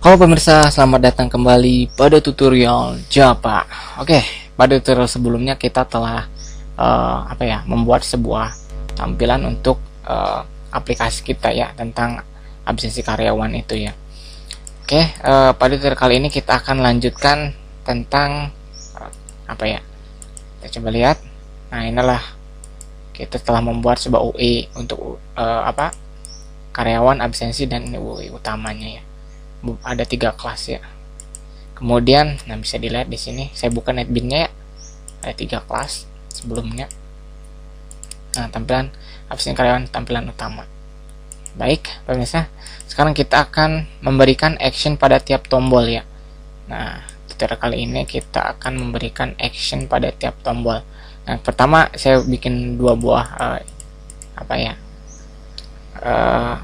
Halo pemirsa, selamat datang kembali pada tutorial Java. Oke, pada tutorial sebelumnya kita telah membuat sebuah tampilan untuk aplikasi kita ya, tentang absensi karyawan itu ya. Oke, pada tutorial kali ini kita akan lanjutkan tentang kita coba lihat. Nah, inilah kita telah membuat sebuah UI untuk karyawan absensi, dan ini UI utamanya ya. Ada 3 kelas ya. Kemudian bisa dilihat di sini saya buka netbinnya ya, ada 3 kelas sebelumnya. Nah, tampilan absensi karyawan, tampilan utama. Baik pemirsa, sekarang kita akan memberikan action pada tiap tombol ya. Nah, tutorial kali ini kita akan memberikan action pada tiap tombol. Nah, pertama saya bikin 2 buah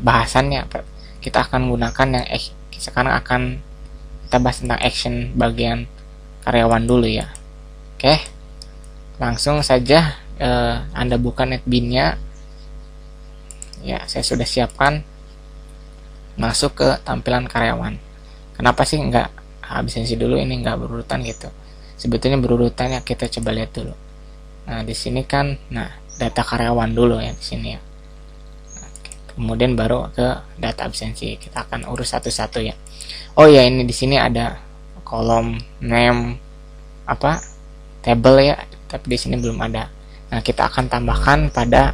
bahasannya. Kita akan gunakan yang sekarang akan kita bahas tentang action bagian karyawan dulu ya. Oke, langsung saja Anda buka netbinnya ya. Saya sudah siapkan, masuk ke tampilan karyawan. Kenapa sih nggak absensi dulu, ini nggak berurutan gitu? Sebetulnya berurutan ya, kita coba lihat dulu. Nah, di sini kan data karyawan dulu ya di sini ya. Kemudian baru ke data absensi. Kita akan urus satu-satu ya. Oh ya, ini di sini ada kolom name table ya, tapi di sini belum ada. Nah, kita akan tambahkan pada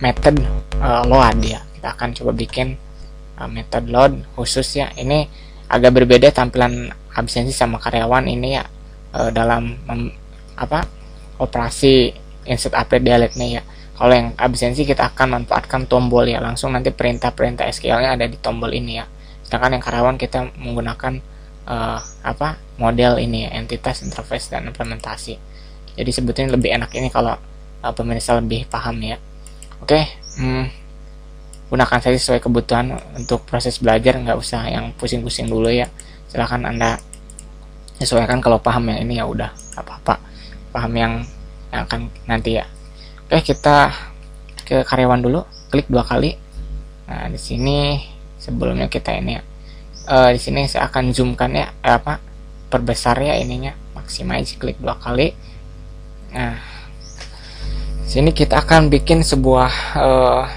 method load ya. Kita akan coba bikin method load khusus ya. Ini agak berbeda tampilan absensi sama karyawan ini ya, dalam operasi insert update delete nya ya. Kalau yang absensi kita akan manfaatkan tombol ya, langsung nanti perintah-perintah SQL-nya ada di tombol ini ya. Sedangkan yang karyawan kita menggunakan model ini ya, entitas, interface, dan implementasi. Jadi sebetulnya lebih enak ini kalau pemirsa lebih paham ya. Oke, gunakan saja sesuai kebutuhan untuk proses belajar, nggak usah yang pusing-pusing dulu ya. Silahkan Anda sesuaikan, kalau paham yang ini ya udah apa-apa, paham yang akan nanti ya. Oke, kita ke karyawan dulu, klik 2 kali. Nah, di sini sebelumnya kita ini ya, di sini saya akan zoomkan ya, perbesar ya ininya, maximize, klik 2 kali. Nah, sini kita akan bikin sebuah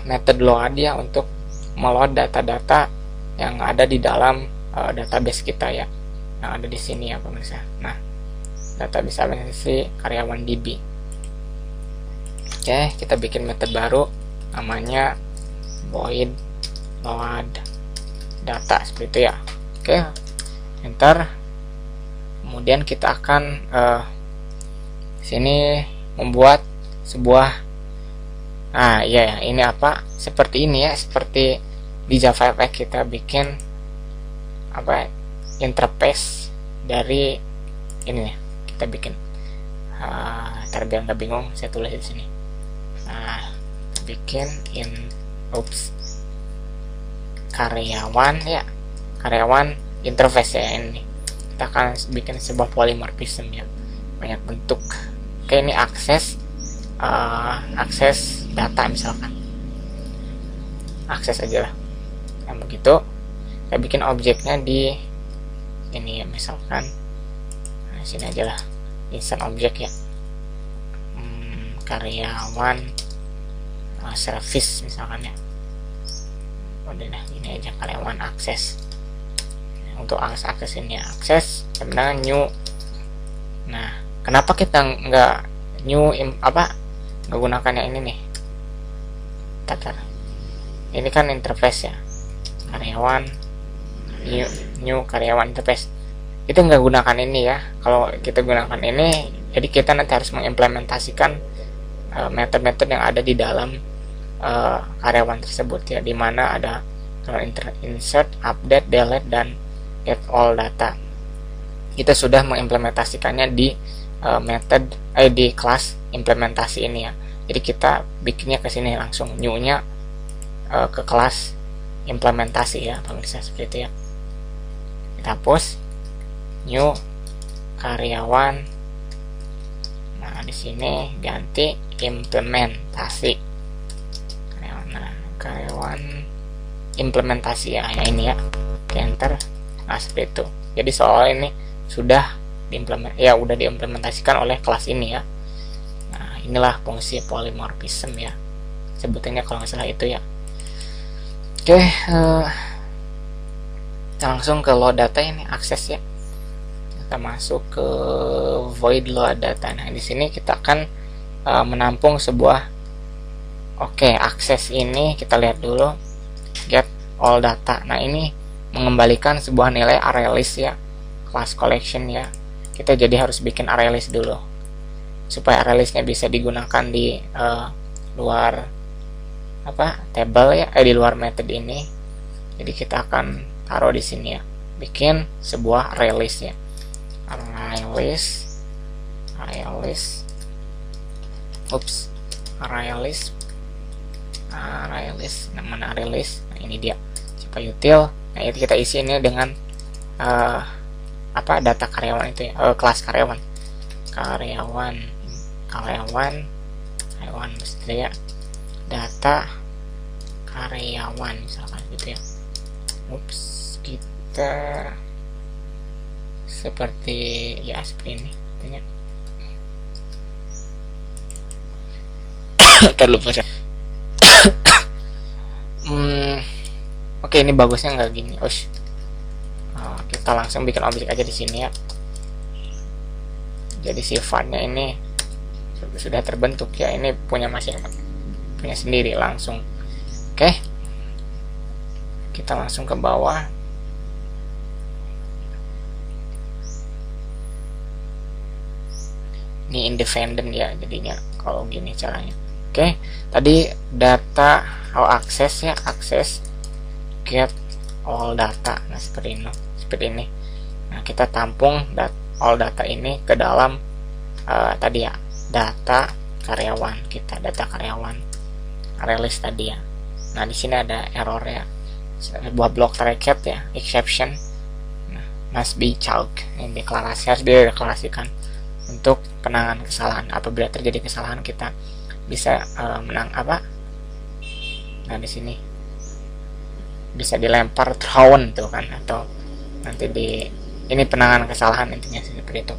method load ya, untuk meload data-data yang ada di dalam database kita ya, yang ada di sini ya pemirsa. Nah, database absensi karyawan DB. Oke, kita bikin method baru namanya void load data, seperti itu ya. Oke, enter. Kemudian kita akan sini membuat sebuah ini seperti ini ya, seperti di Java kita bikin interface dari ini ya. Kita bikin biar nggak bingung, saya tulis di sini. Bikin karyawan ya, karyawan interface ya. Ini kita akan bikin sebuah polymorphism ya, banyak bentuk. Oke, ini akses data, misalkan akses aja lah. Nah, begitu saya bikin objeknya di ini ya, misalkan sini aja lah, instant object ya, karyawan service misalkan ya. Udah, ini aja karyawan akses. Untuk akses ini ya, akses sebenarnya new. Nah, kenapa kita nggak new nggak gunakan yang ini nih, ini kan interface ya, karyawan new karyawan interface. Kita nggak gunakan ini ya. Kalau kita gunakan ini, jadi kita nanti harus mengimplementasikan metode-metode yang ada di dalam karyawan tersebut ya, dimana ada insert, update, delete, dan get all data. Kita sudah mengimplementasikannya di di kelas implementasi ini ya. Jadi kita bikinnya ke sini langsung, new-nya ke kelas implementasi ya pemirsa, seperti itu ya. Kita hapus new karyawan. Nah, di sini ganti implementasi. Nah, karyawan implementasi ya, ini ya, enter. Nah seperti itu. Jadi soal ini sudah udah diimplementasikan oleh kelas ini ya. Nah inilah fungsi polymorphism ya, sebutannya kalau nggak salah itu ya. Oke, kita langsung ke load data ini, akses ya. Kita masuk ke void load data. Nah di sini kita akan menampung sebuah akses ini. Kita lihat dulu get all data. Nah ini mengembalikan sebuah nilai ArrayList ya, class collection ya. Kita jadi harus bikin ArrayList dulu supaya ArrayListnya bisa digunakan di luar table ya, di luar method ini. Jadi kita akan taruh di sini ya, bikin sebuah ArrayList ya, ArrayList, mana ArrayList? Nah ini dia, coba util. Nah itu kita isi ini dengan data karyawan itu ya, kelas karyawan mesti ya, data karyawan misalkan gitu ya. Kita seperti ini artinya. Terlupa saya. Oke, ini bagusnya nggak gini. Kita langsung bikin objek aja di sini ya. Jadi sifatnya ini sudah terbentuk ya, ini punya sendiri langsung. Oke, kita langsung ke bawah. Ini independent ya jadinya kalau gini caranya. Oke, tadi data akses ya, akses get all data. Nah seperti ini. Nah kita tampung all data ini ke dalam tadi ya, data karyawan kita, data karyawan ArrayList tadi ya. Nah di sini ada error ya, sebuah block target ya, exception. Nah, must be chalk, ini harus dideklarasikan untuk penanganan kesalahan. Apabila terjadi kesalahan kita bisa nah di sini bisa dilempar thrown tuh kan, atau nanti ini penanganan kesalahan intinya seperti itu.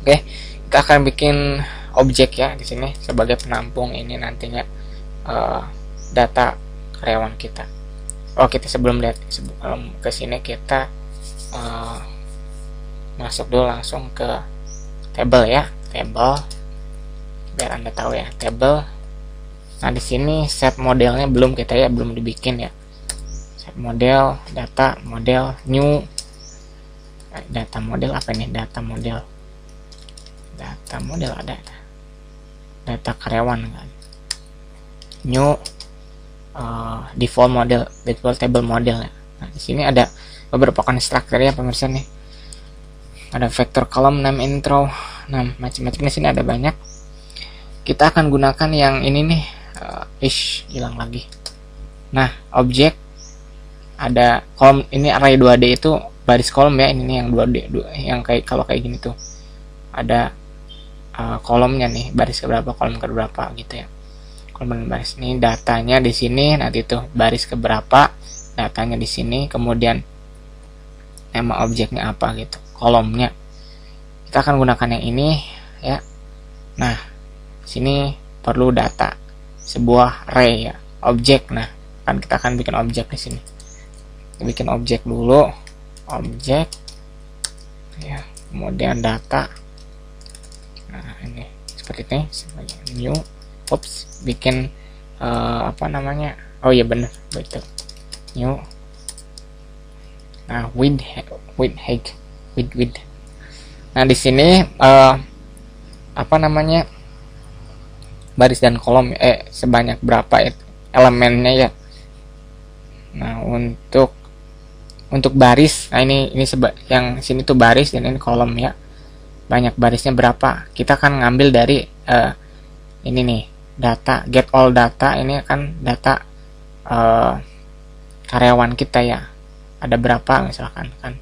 Oke, kita akan bikin objek ya di sini sebagai penampung ini nantinya data karyawan kita. Kita sebelum ke sini kita masuk dulu langsung ke table ya, table biar Anda tahu ya, table. Nah di sini set modelnya belum dibikin ya. Set model, data model, new data model apa ini? Data model ada data karyawan kan. New default table model ya. Nah di sini ada beberapa constructor ya pemirsa nih. Ada vector column, name, intro, nah macam-macam di sini ada banyak. Kita akan gunakan yang ini nih, hilang lagi. Nah objek ada kolom ini, array 2D itu baris kolom ya, ini nih yang 2D yang kalau kayak gini tuh ada kolomnya nih, baris keberapa, kolom keberapa gitu ya. Kolom dan baris ini datanya di sini, nanti tuh baris keberapa datanya di sini, kemudian nama objeknya apa gitu, kolomnya. Kita akan gunakan yang ini ya. Nah sini perlu data sebuah array ya, objek. Nah kan kita akan bikin objek di sini. Bikin objek dulu, objek ya, kemudian data. Nah ini seperti ini, new, bikin bener betul, new. Nah width. Nah di sini baris dan kolom sebanyak berapa elemennya ya. Nah untuk baris, nah ini yang sini tuh baris dan ini kolom ya. Banyak barisnya berapa? Kita akan ngambil dari ini nih, data get all data. Ini kan data karyawan kita ya. Ada berapa misalkan kan?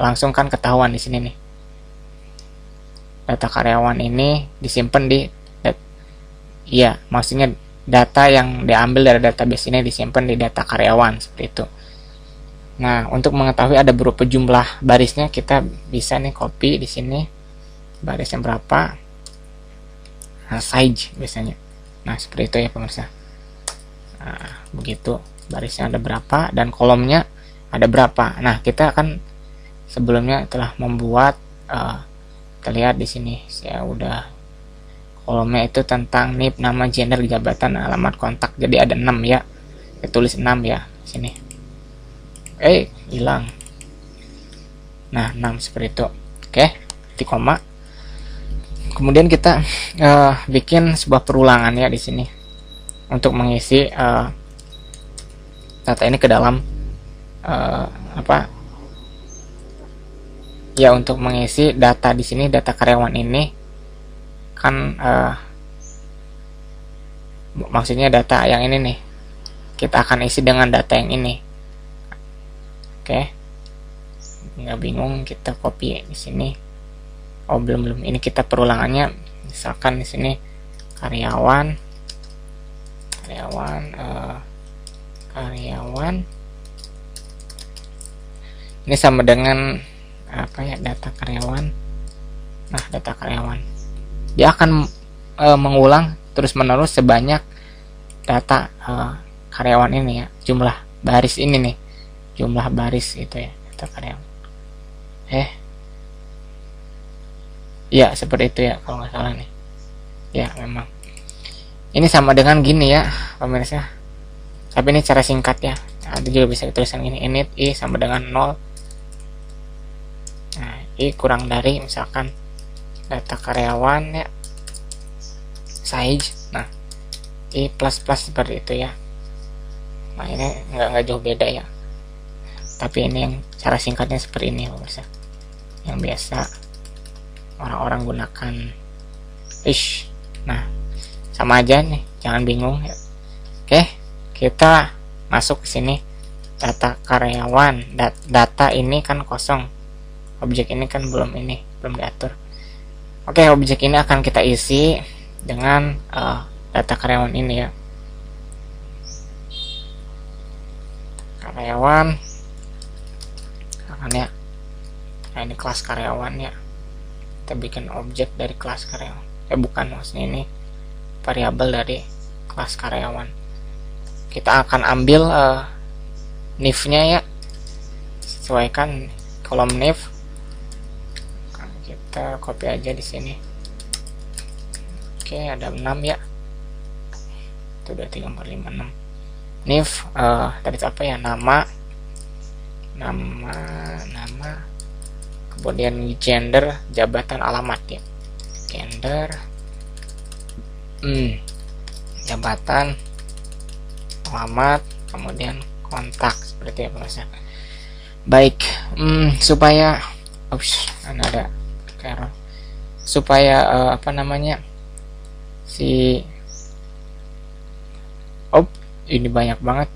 Langsung kan ketahuan di sini nih. Data karyawan ini disimpan di maksudnya data yang diambil dari database ini disimpan di data karyawan seperti itu. Nah, untuk mengetahui ada berapa jumlah barisnya, kita bisa nih copy di sini barisnya berapa, nah, size biasanya. Nah, seperti itu ya pemirsa. Nah, begitu barisnya ada berapa dan kolomnya ada berapa. Nah, kita kan sebelumnya telah membuat kita lihat di sini saya udah kolomnya itu tentang NIP, nama, gender, jabatan, alamat kontak. Jadi ada 6 ya. Kita tulis 6 ya sini. Hilang. Nah, 6 seperti itu. Oke, titik koma. Kemudian kita bikin sebuah perulangan ya di sini untuk mengisi data ini ke dalam ya, untuk mengisi data di sini, data karyawan ini kan maksudnya data yang ini nih kita akan isi dengan data yang ini. Oke, nggak bingung, kita copy di sini. Belum ini kita perulangannya, misalkan di sini karyawan ini sama dengan data karyawan. Nah, data karyawan dia akan mengulang terus menerus sebanyak data karyawan ini ya, jumlah baris ini nih, jumlah baris itu ya, data karyawan. Ya seperti itu ya kalau nggak salah nih ya. Memang ini sama dengan gini ya pemirsa, tapi ini cara singkat ya. Ada juga bisa dituliskan ini, init i sama dengan 0. Nah, i kurang dari misalkan data karyawan ya, size. Nah, i plus seperti itu ya. Nah, ini nggak jauh beda ya, tapi ini yang cara singkatnya seperti ini pemirsa, yang biasa orang-orang gunakan. Nah, sama aja nih, jangan bingung ya. Oke, kita masuk ke sini, data karyawan. Data ini kan kosong, objek ini kan belum diatur. Oke, objek ini akan kita isi dengan data karyawan ini ya. Karyawan ya. Nah, ini kelas karyawan ya. Kita bikin objek dari kelas karyawan. Bukan, maksudnya ini variabel dari kelas karyawan. Kita akan ambil nif-nya ya. Sesuaikan kolom nif. Kita copy aja di sini. Oke, ada 6 ya. Itu udah 3, 4, 5, 6. Nif tadi apa ya? Nama. Kemudian gender, jabatan, alamat ya. Gender, jabatan, alamat, kemudian kontak, seperti apa mas? Baik, supaya ada error, supaya ini banyak banget.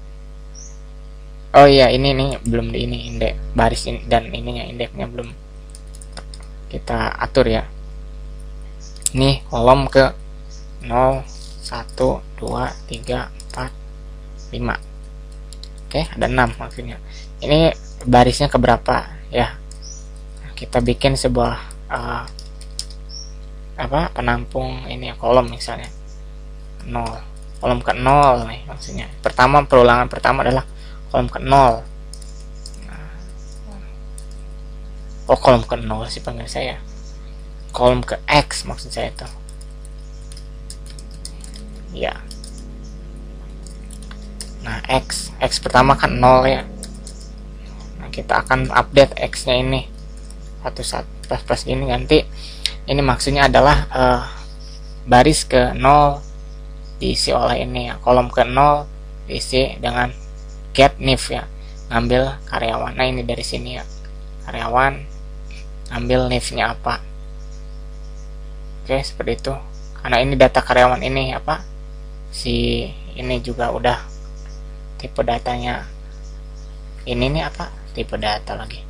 Ini nih belum di ini indeks baris ini, dan ininya indeksnya belum kita atur ya. Nih kolom ke 0, 1, 2, 3, 4, 5. Oke, ada 6 maksudnya. Ini barisnya keberapa ya? Kita bikin sebuah penampung ini ya, kolom misalnya 0, kolom ke 0 nih maksudnya. Perulangan pertama adalah kolom ke 0. Kolom ke 0 sih panggil saya. Kolom ke X maksud saya itu. Ya. Nah, X pertama kan 0 ya. Nah, kita akan update X-nya ini. Plus ini ganti. Ini maksudnya adalah baris ke 0 diisi oleh ini ya. Kolom ke 0 diisi dengan get nif ya. Ngambil karyawan. Nah, ini dari sini ya. Karyawan, ambil nif-nya apa. Oke, seperti itu. Karena ini data karyawan ini si ini juga udah tipe datanya. Ini nih tipe data lagi.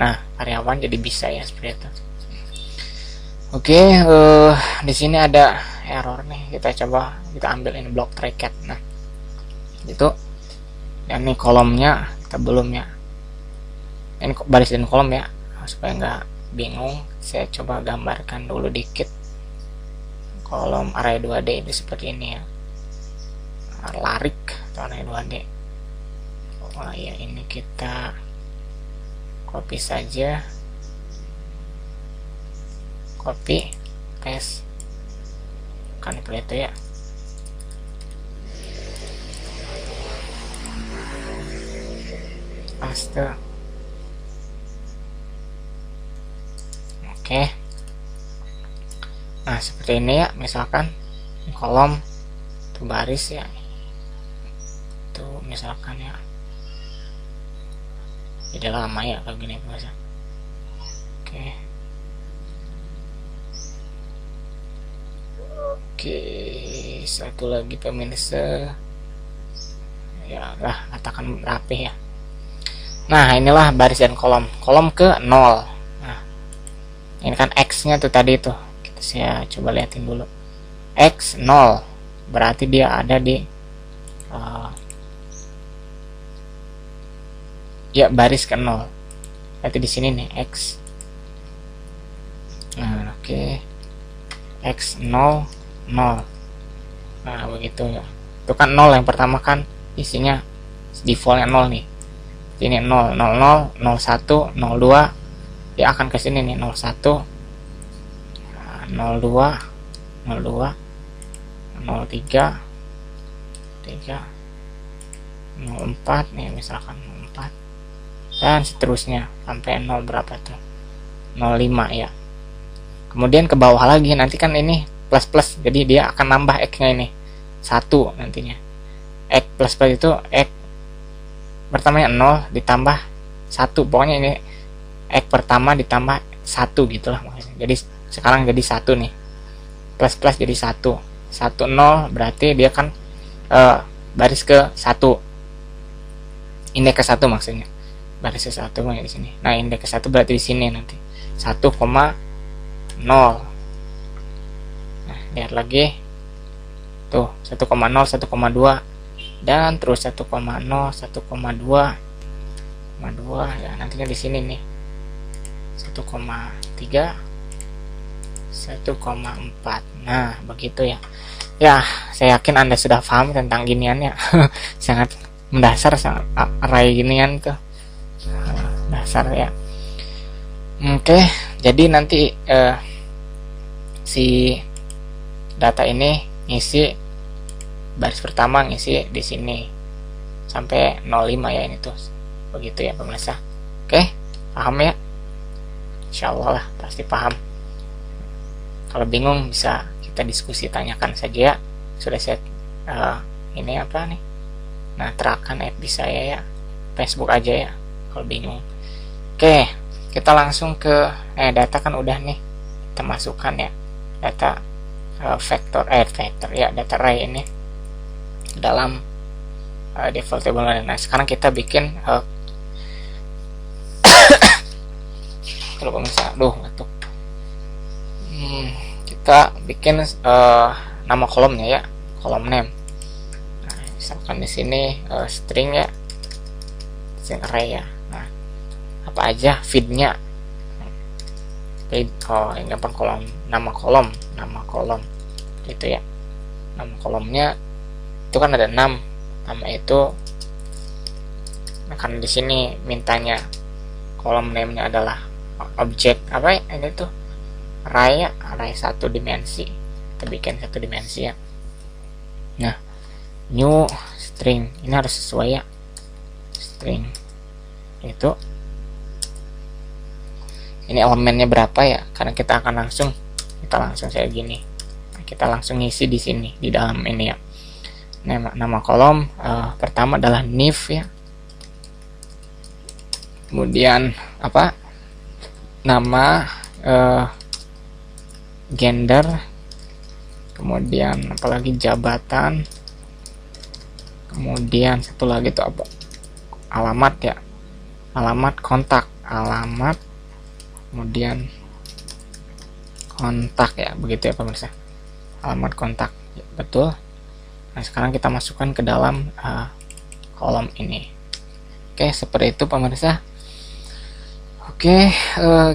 Nah, karyawan jadi bisa ya seperti itu. Oke, di sini ada error nih. Kita ambil ini block bracket. Nah itu, dan ini kolomnya kita belum ya, ini baris dan kolom ya, supaya nggak bingung. Saya coba gambarkan dulu dikit kolom array 2D itu seperti ini ya, larik atau array 2D. Oh ya, ini kita copy saja, copy paste kan seperti itu ya. Paste. Oke. Nah seperti ini ya, misalkan kolom itu baris ya, itu misalkan ya, jadi lama ya kayak gini biasa. Oke. Oke, satu lagi pemirsa ya lah, katakan rapi ya. Nah inilah baris dan kolom ke 0. Nah ini kan X nya tuh tadi tuh, saya coba liatin dulu, X 0 berarti dia ada di ya baris ke 0, berarti di sini nih X. Nah oke, X 0 0. Nah begitu ya, itu kan 0 yang pertama kan isinya defaultnya 0 nih, ini 0 0 0 01 02, dia akan ke sini nih 01 02 03 04 nih misalkan 04, dan seterusnya sampai 0 berapa tuh, 05 ya. Kemudian ke bawah lagi nanti kan ini plus plus, jadi dia akan nambah X nya ini 1 nantinya. X plus plus itu X pertamanya 0 ditambah 1, pokoknya ini X pertama ditambah 1 gitulah maksudnya. Jadi sekarang jadi 1 nih, plus plus jadi 1 0, berarti dia kan baris ke 1, indeks ke 1 maksudnya, baris ke 1 di sini. Nah indeks ke 1 berarti di sini nanti 1,0. Nah lihat lagi tuh 1,0 1,2 dan terus 1,0 1,2 ya, nantinya di sini nih 1,3 1,4. Nah begitu ya. Ya saya yakin Anda sudah paham tentang ginian ya. Sangat mendasar, sangat array ginian tuh dasar ya. Oke, jadi nanti si data ini ngisi baris pertama, ngisi di sini sampai 05 ya, ini tuh begitu ya pemirsa. Oke, paham ya? Insyaallah lah pasti paham. Kalau bingung bisa kita diskusi, tanyakan saja ya. Sudah saya ini apa nih, nah terapkan FB saya ya, Facebook aja ya kalau bingung. Oke, kita langsung ke data kan udah nih kita masukkan ya, data vector ya, data array ini dalam default table. Nah sekarang kita bikin kalau pemirsa, batuk. Kita bikin nama kolomnya ya, kolom name. Nah, misalkan di sini string ya, string array ya. Nah apa aja feednya, feed, yang gampang kolom, nama kolom itu ya. Nama kolomnya itu kan ada 6 nama itu. Nah, karena di sini mintanya kolom name-nya adalah objek apa ya, ini tuh array 1 dimensi, kita bikin 1 dimensi ya. Nah new string ini harus sesuai ya, string itu ini elemennya berapa ya, karena kita akan langsung saya gini, kita langsung ngisi di sini di dalam ini ya. Nama kolom pertama adalah nif ya, kemudian apa, nama gender, kemudian apalagi jabatan, kemudian satu lagi itu apa, alamat ya, alamat kontak, alamat kemudian kontak ya, begitu ya pemirsa. alamat kontak, ya, betul. Nah sekarang kita masukkan ke dalam kolom ini. Oke, seperti itu pemirsa. Oke,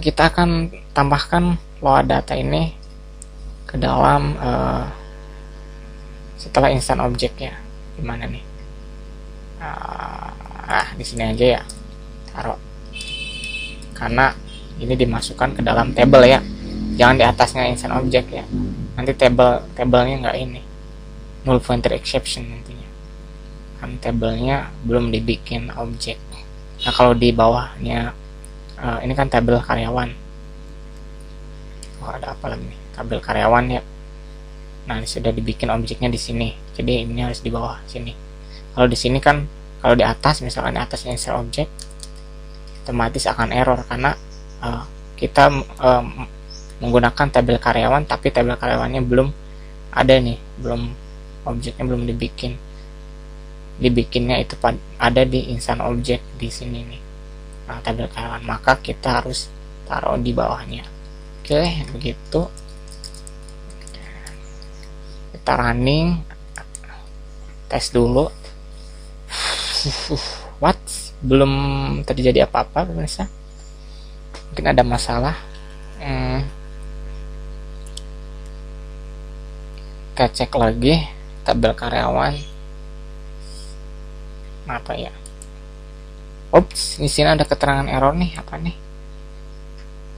kita akan tambahkan load data ini ke dalam setelah instant object ya. Gimana nih? Di sini aja ya, taruh. Karena ini dimasukkan ke dalam table ya, jangan di atasnya instant object ya. Nanti tabelnya nggak ini, null pointer exception nantinya. Kan tabelnya belum dibikin objek. Nah kalau di bawahnya ini kan tabel karyawan. Ada apa lagi nih? Tabel karyawan ya. Nah ini sudah dibikin objeknya di sini. Jadi ini harus di bawah sini. Kalau di sini kan, kalau di atas misalkan di atasnya insert object, otomatis akan error karena kita menggunakan tabel karyawan tapi tabel karyawannya belum ada nih, belum objeknya belum dibikinnya itu ada di instant object di sini nih. Nah, tabel karyawan, maka kita harus taruh di bawahnya. Oke, begitu. Kita running, tes dulu. What? Belum terjadi apa-apa pemirsa, mungkin ada masalah. Kita cek lagi tabel karyawan apa ya. Oops, di sini ada keterangan error nih. Apa nih?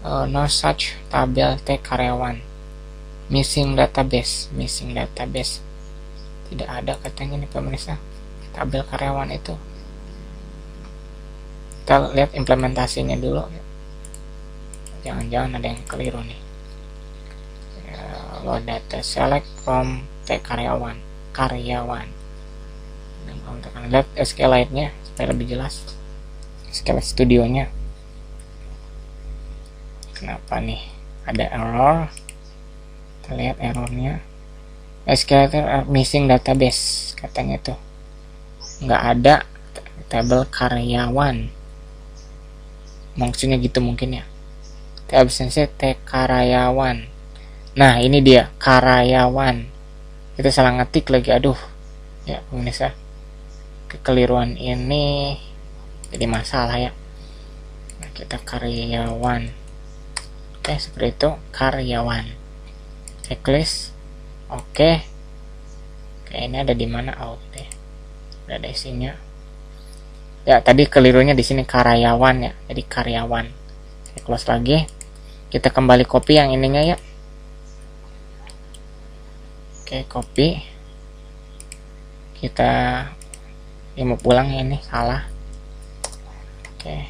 No such tabel tag karyawan, missing database. Tidak ada katanya nih pemirsa tabel karyawan itu. Kita lihat implementasinya dulu. Jangan-jangan ada yang keliru nih. Load data, select from tag karyawan. Dan kalau tekan lihat SQLite-nya supaya lebih jelas. SQLite Studio-nya. Kenapa nih? Ada error. Kita lihat errornya. SQLite missing database katanya tuh. Nggak ada tabel karyawan. Maksudnya gitu mungkin ya. Absensi tag karyawan. Nah ini dia karyawan. Kita salah ngetik lagi, aduh ya pemirsa. Kekeliruan ini jadi masalah ya. Nah, kita karyawan. Oke, seperti itu karyawan. Checklist. Oke. Ini ada di mana? Oh gitu ya. Udah ada isinya. Ya tadi kelirunya di sini karyawan ya, jadi karyawan. Saya close lagi. Kita kembali copy yang ininya ya. Oke, copy. Kita mau pulang ya, ini salah. Oke,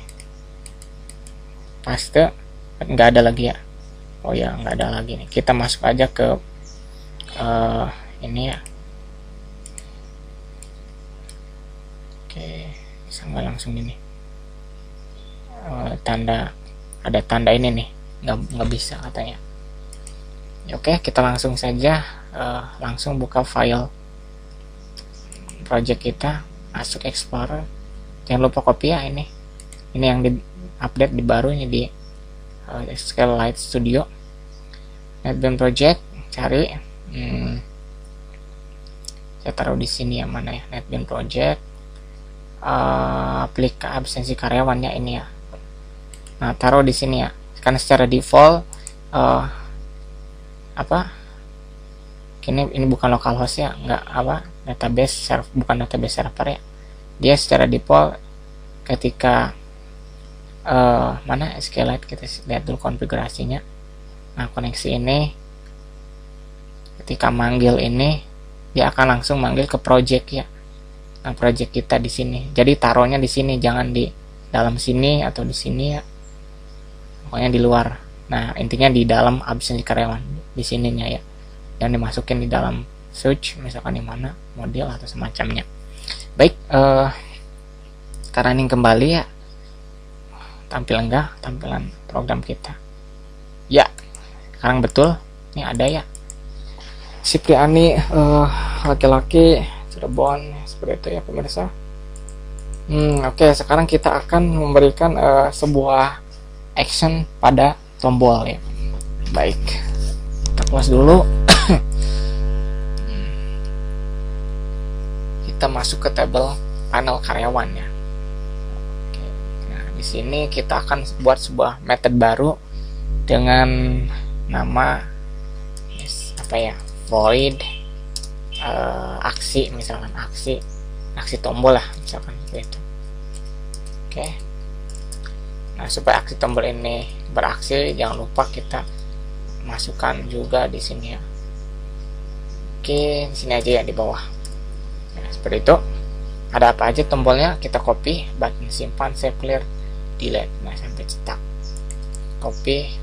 paste. Nggak ada lagi ya. Oh ya, nggak ada lagi nih. Kita masuk aja ke ini ya. Oke, bisa nggak langsung ini. Ada tanda ini nih, nggak bisa katanya. Oke, kita langsung saja langsung buka file project kita, masuk Explorer. Jangan lupa copy ya ini yang di update di barunya di SQLite Studio. NetBeans project, cari. Saya taruh di sini yang mana ya, NetBeans project. Aplikasi absensi karyawannya ini ya. Nah, taruh di sini ya. Karena secara default ini bukan localhost ya, nggak bukan database server ya. Dia secara default ketika mana SQLite, kita lihat dulu konfigurasinya. Nah, koneksi ini ketika manggil ini dia akan langsung manggil ke project ya. Nah, project kita di sini. Jadi taruhnya di sini, jangan di dalam sini atau di sini ya. Pokoknya di luar. Nah, intinya di dalam absensi karyawan di sininya ya. Yang dimasukin di dalam search misalkan di mana model atau semacamnya. Baik, running kembali ya. Tampil enggak tampilan program kita? Ya, sekarang betul. Ini ada ya. Cipriani laki-laki Cirebon, seperti itu ya pemirsa. Oke, sekarang kita akan memberikan sebuah action pada tombol ya. Baik, kita close dulu. kita masuk ke tabel panel karyawan ya. Oke. Nah, di sini kita akan buat sebuah method baru dengan nama apa ya, void aksi, misalkan aksi tombol lah, misalkan seperti itu. Oke. Nah, supaya aksi tombol ini beraksi, jangan lupa kita masukkan juga di sini ya. Oke, di sini aja ya, di bawah. Nah, seperti itu. Ada apa aja tombolnya, kita copy, button simpan, save, clear, delete. Nah, sampai cetak. Copy.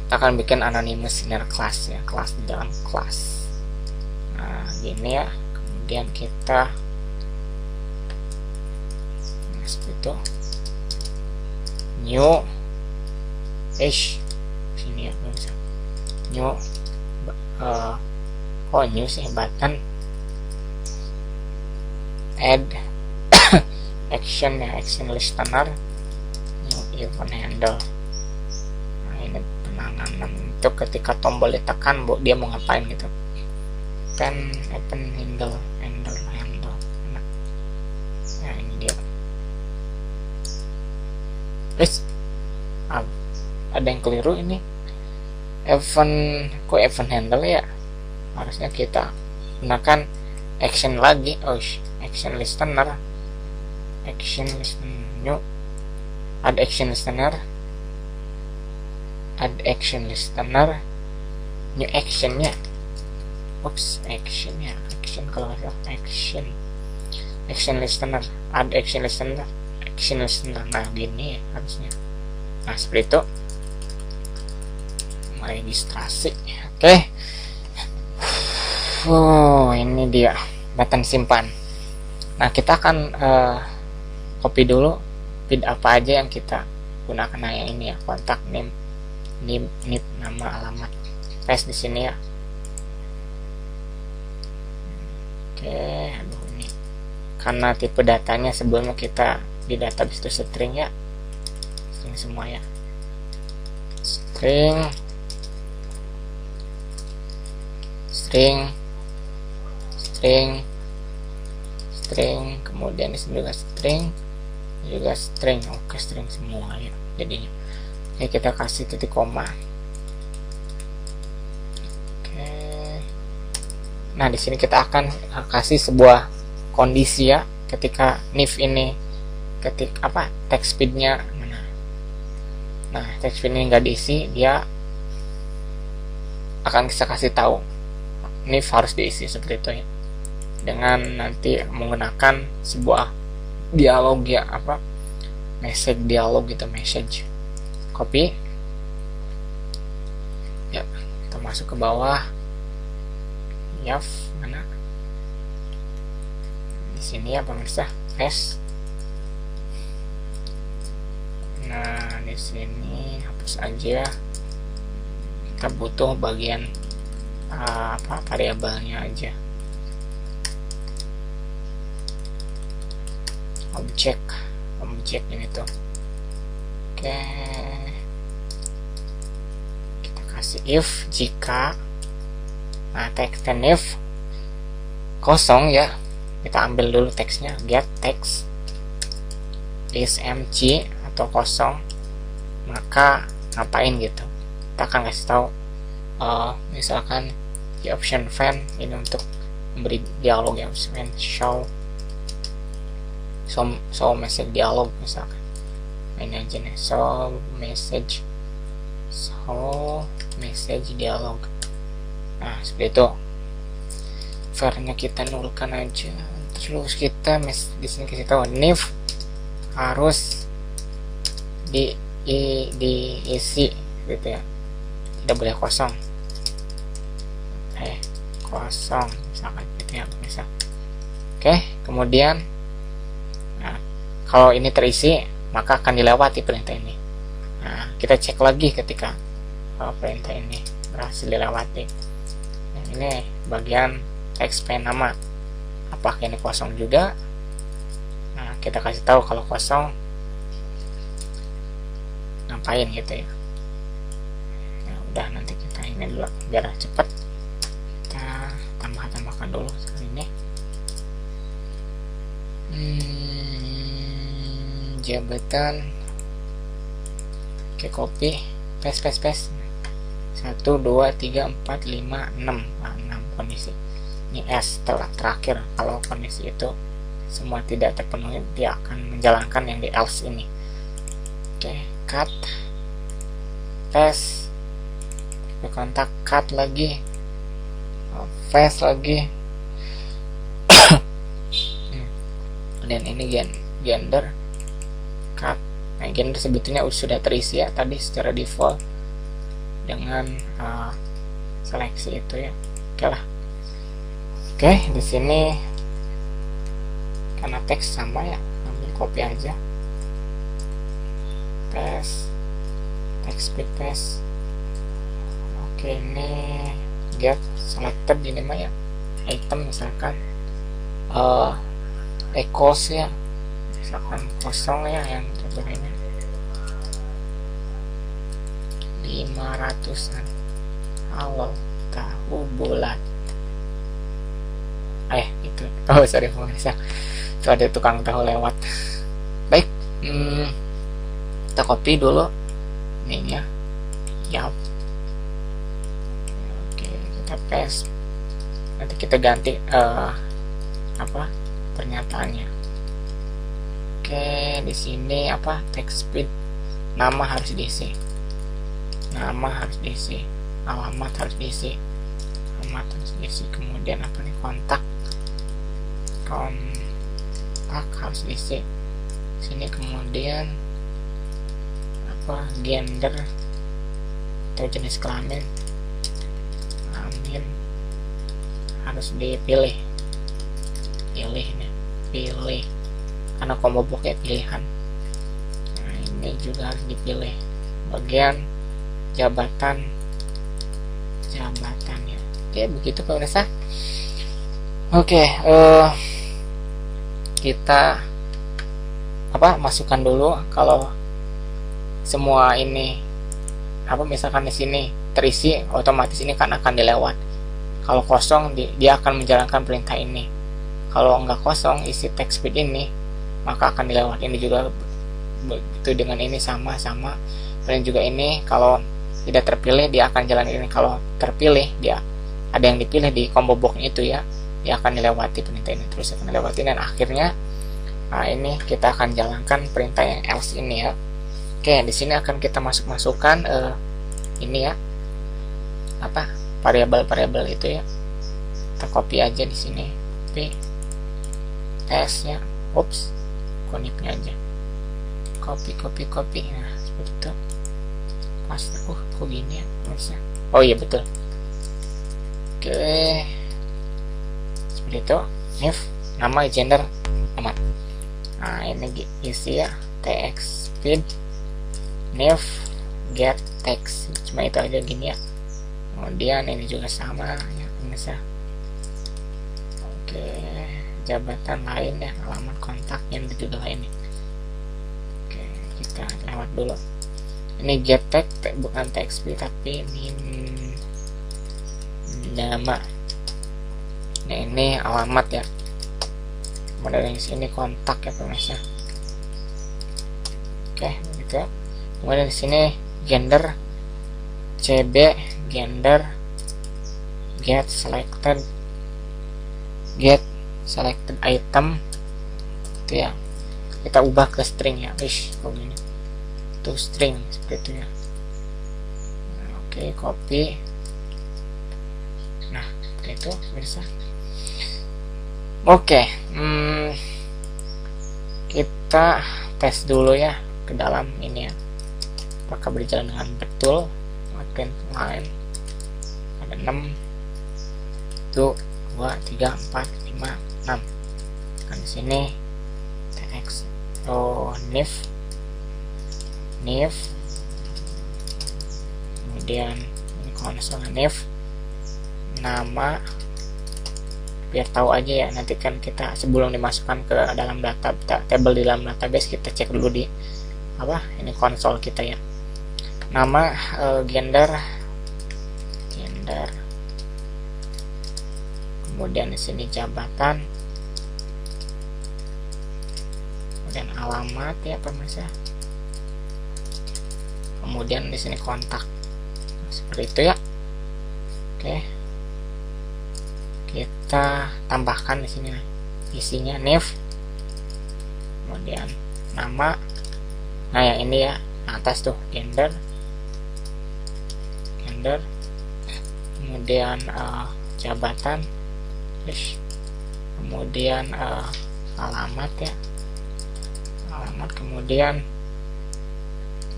Kita akan bikin anonymous inner class ya, kelas di dalam kelas. Nah, gini ya. Kemudian kita seperti itu, new sini ya, bisa new new sih, button add action ya, action listener, new event handle. Nah, ini penanganan untuk ketika tombol ditekan dia mau ngapain gitu. Pen open handle. Nah, ini dia. Ada yang keliru ini, event handle ya, harusnya kita gunakan action lagi. Action listener new, add action listener new actionnya. Action kalau nggak salah, action listener, add action listener. Nah, gini ya harusnya. Nah, seperti itu. Registrasi. Oke. Ini dia button simpan. Nah, kita akan copy dulu feed apa aja yang kita gunakan. Nah, yang ini ya, kontak name, nama, alamat. Paste di sini ya. Oke, ini karena tipe datanya sebelumnya kita di database itu string ya, string semua ya, string, kemudian di sini juga string, oke, string semua ya jadinya. Oke, kita kasih titik koma. Oke, nah di sini kita akan kasih sebuah kondisi ya, ketika if ini text speednya mana. Nah, text speed ini nggak diisi, dia akan kita kasih tahu if harus diisi seperti itu ya, dengan nanti menggunakan sebuah dialog ya, message dialog gitu, message. Copy ya, kita masuk ke bawah ya, mana di sini ya pemirsa, paste. Nah, di sini hapus aja, kita butuh bagian variabelnya aja, objek ini tuh. Oke, kita kasih if jika, nah text and if kosong ya, kita ambil dulu teksnya, get text is empty atau kosong, maka ngapain gitu. Kita akan kasih tahu misalkan di option fan ini untuk memberi dialog ya, option show message dialog, misalkan ini aja nih, show message dialog. Nah, seperti itu. Var-nya kita nolkan aja, terus kita di sini kasih tahu if harus diisi gitu ya, tidak boleh kosong. Kosong misalkan gitu ya, misal. Oke, kemudian nah, kalau ini terisi maka akan dilewati perintah ini. Nah, kita cek lagi ketika perintah ini berhasil dilewati. Nah, ini bagian expand nama, apakah ini kosong juga. Nah, kita kasih tahu kalau kosong ngapain gitu ya. Nah, udah, nanti kita ini dulu biar cepat, kita tambahkan dulu sekali ini. Jabatan. Oke, copy, paste. 1 2 3 4 5 6. Nah, 6 kondisi. Ini S terakhir. Kalau kondisi itu semua tidak terpenuhi, dia akan menjalankan yang di else ini. Oke, cut, paste, kontak, cut lagi, paste lagi. Dan ini gender, cut. Nah, gender sebetulnya sudah terisi ya tadi secara default dengan seleksi itu ya. Oke lah. Oke, di sini karena teks sama ya, ambil copy aja, paste, text speed paste. Oke, ini get selected ini mah ya, item misalkan equals ya, misalkan kosong ya, yang contohnya 500-an. Halo, tahu bulat. Itu. Oh, sorry pemirsa. Itu ada tukang tahu lewat. Baik. Kita copy dulu ininya. Yap. Oke, kita paste. Nanti kita ganti pernyataannya. Oke, di sini text speed, nama harus diisi. Alamat harus diisi. Kemudian kontak harus diisi. Sini kemudian gender atau jenis kelamin harus dipilih. Pilih karena combo box ya, pilihan. Nah, ini juga harus dipilih. Bagian jabatan ya. Oke, begitu pemirsa. Oke, kita masukkan dulu kalau semua ini misalkan di sini terisi, otomatis ini kan akan dilewat. Kalau kosong dia akan menjalankan perintah ini. Kalau nggak kosong isi text speed ini, maka akan dilewat. Ini juga begitu dengan ini, sama. Dan juga ini kalau tidak terpilih dia akan jalan ini. Kalau terpilih dia ada yang dipilih di combo box itu ya, dia akan dilewati perintah ini, terus akan dilewati, dan akhirnya ini kita akan jalankan perintah yang else ini ya. Oke, di sini akan kita masukkan ini ya, variabel itu ya. Kita copy aja di sini, paste ya. Ups, konipnya aja. Copy. Nah, seperti itu. Paste. Kok gini ya? Bisa. Oh iya betul. Oke. Seperti itu. If nama, gender, amat. Nah, ini isi ya, text speed, if get text. Cuma itu aja gini ya. Kemudian ini juga sama ya, bisa. Oke, jabatan lain ya, alamat kontak yang juga lain. Oke, kita lewat dulu. Ini get text, bukan text speed tapi ini nama. Nah, ini alamat ya. Kemudian di sini kontak ya pemirsa. Oke, begitu. Kemudian di sini gender, CB, gender, get selected item itu ya. Kita ubah ke string ya. Begini. Itu string seperti itu ya. Oke, copy. Nah, itu bisa. Oke, kita tes dulu ya ke dalam ini ya, apakah berjalan dengan betul. Print line ada 6, 1, 2, 3, 4, 5, 6. Kan di sini text nif, kemudian ini konsol nif, nama, biar tahu aja ya. Nanti kan kita sebelum dimasukkan ke dalam table di dalam database, kita cek dulu di ini konsol kita ya. Nama, gender, kemudian di sini jabatan, kemudian alamat ya pemirsa, kemudian di sini kontak. Seperti itu ya. Oke, kita tambahkan di sini isinya NIF, kemudian nama. Nah ya ini ya atas tuh gender, kemudian jabatan, kemudian alamat ya, alamat, kemudian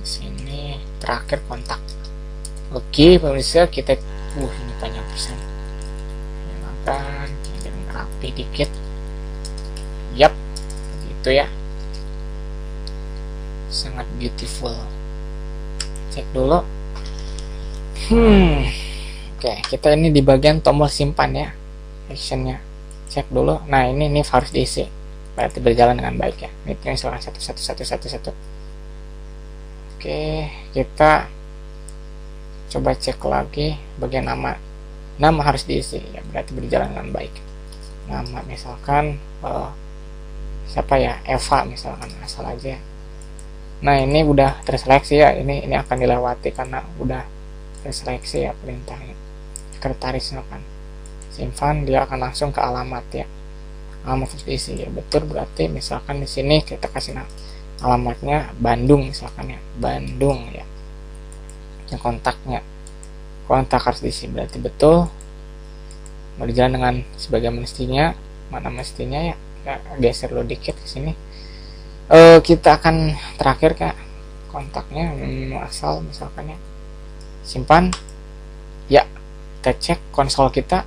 di sini terakhir kontak. Oke pemirsa, kita ini banyak pisan, makan jadi rapi dikit. Yap, gitu ya, sangat beautiful. Cek dulu. Oke, kita ini di bagian tombol simpan ya, actionnya. Cek dulu. Nah ini harus diisi, berarti berjalan dengan baik ya. Ini misalkan 11111. Oke, kita coba cek lagi bagian nama. Nama harus diisi ya, berarti berjalan dengan baik. Nama misalkan siapa ya, Eva misalkan, asal aja. Nah ini udah terseleksi ya, ini akan dilewati karena udah terseleksi ya perintahnya. Sekretaris misalkan simpan, dia akan langsung ke alamat ya, alamat harus diisi ya, betul. Berarti misalkan di sini kita kasih alamatnya Bandung misalkan ya, Bandung ya. Yang kontak harus diisi, berarti betul, berjalan dengan sebagai mestinya. Mana mestinya ya, geser dulu dikit ke sini. Kita akan terakhir Kak, kontaknya asal misalkan ya, simpan ya. Kita cek konsol kita.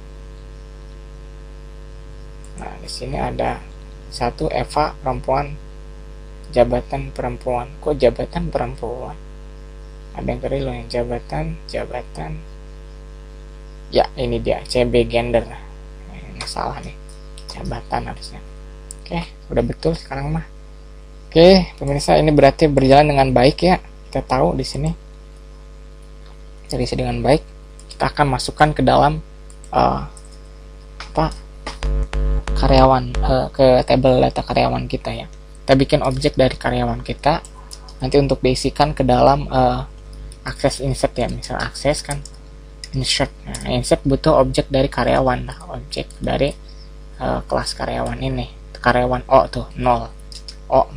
Nah di sini ada satu Eva perempuan, jabatan perempuan. Kok jabatan perempuan? Ada yang kiri loh, yang jabatan ya, ini dia CB gender. Ini salah nih, jabatan harusnya. Oke, udah betul sekarang mah. Oke, pemirsa, ini berarti berjalan dengan baik ya. Kita tahu di sini terisi dengan baik. Kita akan masukkan ke dalam karyawan, ke table data karyawan kita ya. Kita bikin objek dari karyawan kita. Nanti untuk diisikan ke dalam akses insert ya. Misal akses kan insert. Nah, insert butuh objek dari karyawan. Nah, objek dari kelas karyawan ini. Karyawan O tuh 0. O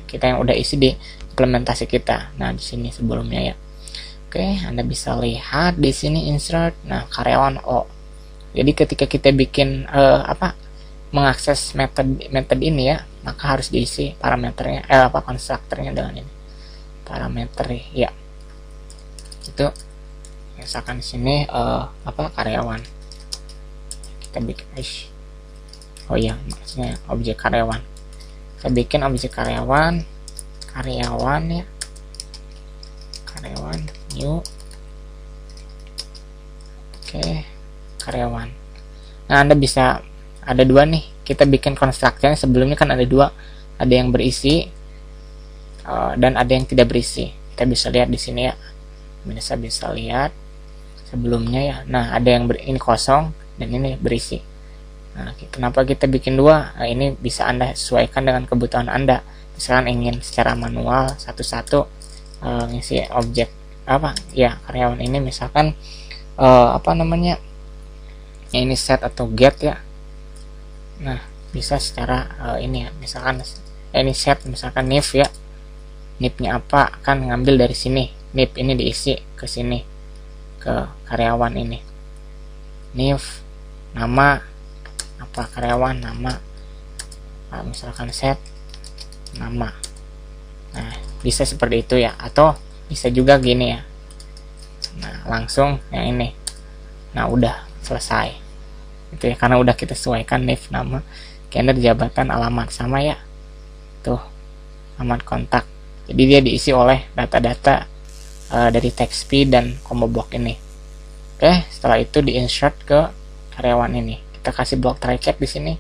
kita yang udah isi di implementasi kita. Nah di sini sebelumnya ya. Oke, Anda bisa lihat di sini insert. Nah karyawan O. Jadi ketika kita bikin mengakses method ini ya, maka harus diisi parameternya, konstruktornya dengan ini. Parameter ya. Itu misalkan di sini karyawan. Kita bikin maksudnya objek karyawan. Kita bikin objek karyawan ya, karyawan new. Oke, karyawan. Nah Anda bisa, ada dua nih, kita bikin konstruktornya. Sebelumnya kan ada dua, ada yang berisi dan ada yang tidak berisi. Kita bisa lihat di sini ya, bisa lihat sebelumnya ya. Nah ada yang ini kosong dan ini berisi. Nah, kenapa kita bikin dua? Nah, ini bisa Anda sesuaikan dengan kebutuhan Anda. Misalkan ingin secara manual satu-satu ngisi objek karyawan ini, misalkan ini set atau get ya. Nah bisa secara ini ya, misalkan ini set, misalkan NIF ya, NIF-nya apa, kan ngambil dari sini, NIF ini diisi ke sini, ke karyawan ini, NIF nama apa, karyawan nama, misalkan set nama. Nah bisa seperti itu ya, atau bisa juga gini ya. Nah langsung yang ini. Nah udah selesai itu ya, karena udah kita sesuaikan NIF, nama, gender, jabatan, alamat sama ya tuh, alamat kontak. Jadi dia diisi oleh data-data dari TXP dan combo box ini. Oke, setelah itu di insert ke karyawan ini. Kita kasih blok try check di sini.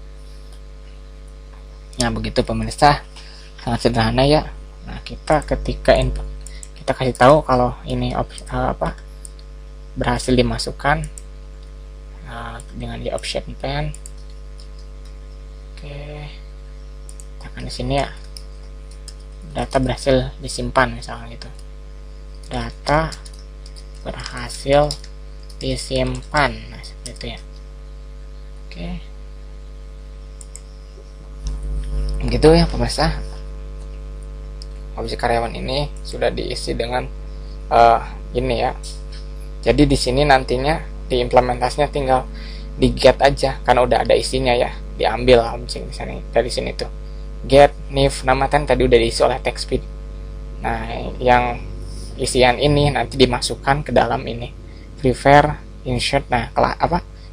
Nah begitu pemirsa, sangat sederhana ya. Nah kita ketika input, kita kasih tahu kalau ini berhasil dimasukkan dengan di option pen. Oke, tekan di sini ya. data berhasil disimpan misalkan gitu, data berhasil disimpan, nah seperti itu ya. Oke, gitu ya pemirsa. Objek karyawan ini sudah diisi dengan ini ya. Jadi di sini nantinya di implementasinya tinggal di get aja karena udah ada isinya ya, diambil objek di sini dari sini tuh get new nama tadi udah diisi oleh TextSpeed. Nah yang isian ini nanti dimasukkan ke dalam ini prefer insert. Nah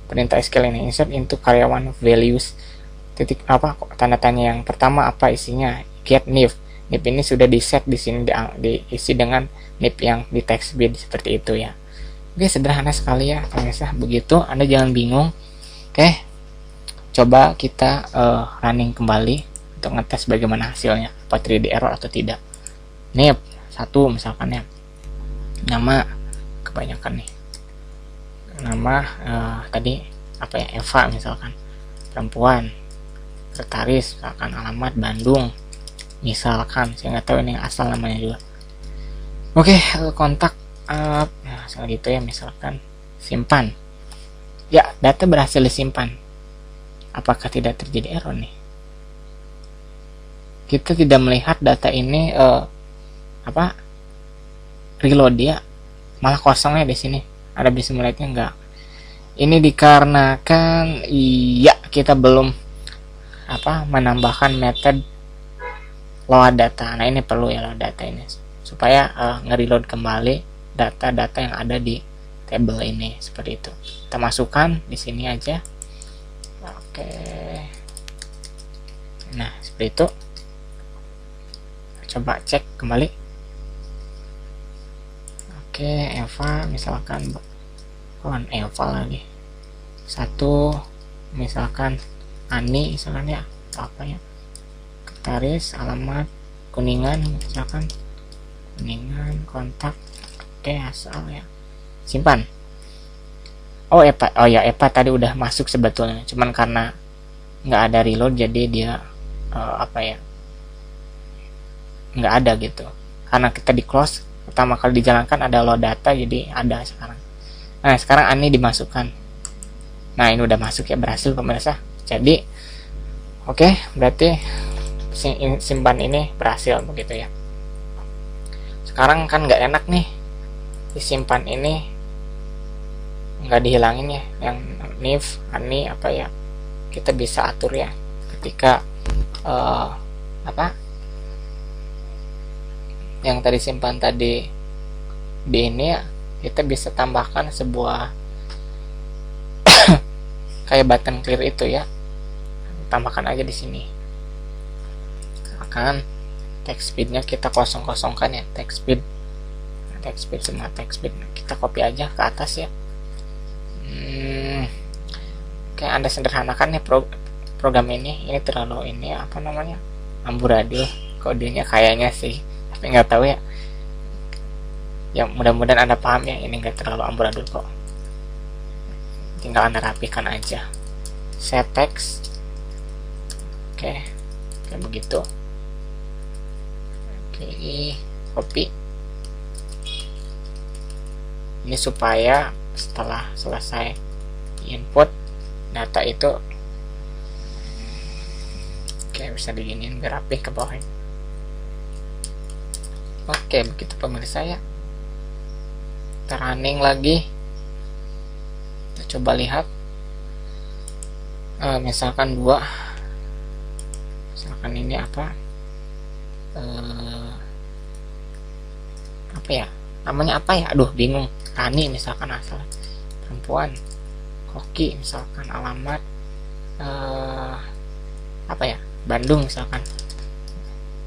perintah SQL ini insert into karyawan values titik tanda tanya yang pertama apa isinya, get new ini sudah di set di sini diisi dengan nip yang di TextSpeed seperti itu ya. Oke, sederhana sekali ya pemirsa, begitu Anda jangan bingung. Oke, coba kita running kembali untuk ngetes bagaimana hasilnya, apa 3D error atau tidak. Nip 1 misalkan ya, nama kebanyakan nih, nama tadi apa ya, Eva misalkan, perempuan, sekretaris misalkan, alamat Bandung misalkan, saya nggak tahu ini asal namanya juga. Oke, kontak nah, gitu ya, misalkan simpan ya, data berhasil disimpan. Apakah tidak terjadi error nih? Kita tidak melihat data ini reload ya, malah kosongnya di sini. Ada bisa melihatnya enggak? Ini dikarenakan kita belum menambahkan method load data. Nah ini perlu ya load data ini supaya nge-reload kembali data-data yang ada di table ini seperti itu. Kita masukkan di sini aja. Oke. Nah seperti itu. Coba cek kembali. Oke, Eva misalkan, Eva lagi. 1 misalkan Ani misalkan ya, apa ya, Ketaris, alamat Kuningan misalkan, Kuningan, kontak. Oke, asal ya, simpan. Eva tadi udah masuk sebetulnya, cuman karena nggak ada reload jadi dia nggak ada gitu, karena kita di close pertama kali dijalankan ada load data jadi ada sekarang. Nah sekarang Ani dimasukkan. Nah ini udah masuk ya, berhasil pemirsa. Jadi oke, berarti simpan ini berhasil begitu ya. Sekarang kan nggak enak nih, disimpan ini nggak dihilangin ya, yang Nif, Ani kita bisa atur ya ketika yang tadi simpan tadi di ini ya, kita bisa tambahkan sebuah kayak button clear itu ya, tambahkan aja di sini. Akan TextSpeed-nya kita kosongkan ya, TextSpeed semua TextSpeed kita copy aja ke atas ya. Kayak Anda sederhanakan nih program ini terlalu amburadul kodenya kayaknya sih, tapi nggak tahu ya. Ya mudah-mudahan Anda paham ya, ini nggak terlalu amburadul kok. Tinggal Anda rapikan aja. Set text. Oke, kayak begitu. Oke, copy. Ini supaya setelah selesai input data itu bisa diginiin biar rapih ke bawah. Oke, begitu pemirsa ya. Kita running lagi. Kita coba lihat. Misalkan ini namanya aduh bingung. Rani misalkan asal perempuan, Koki misalkan alamat Bandung misalkan.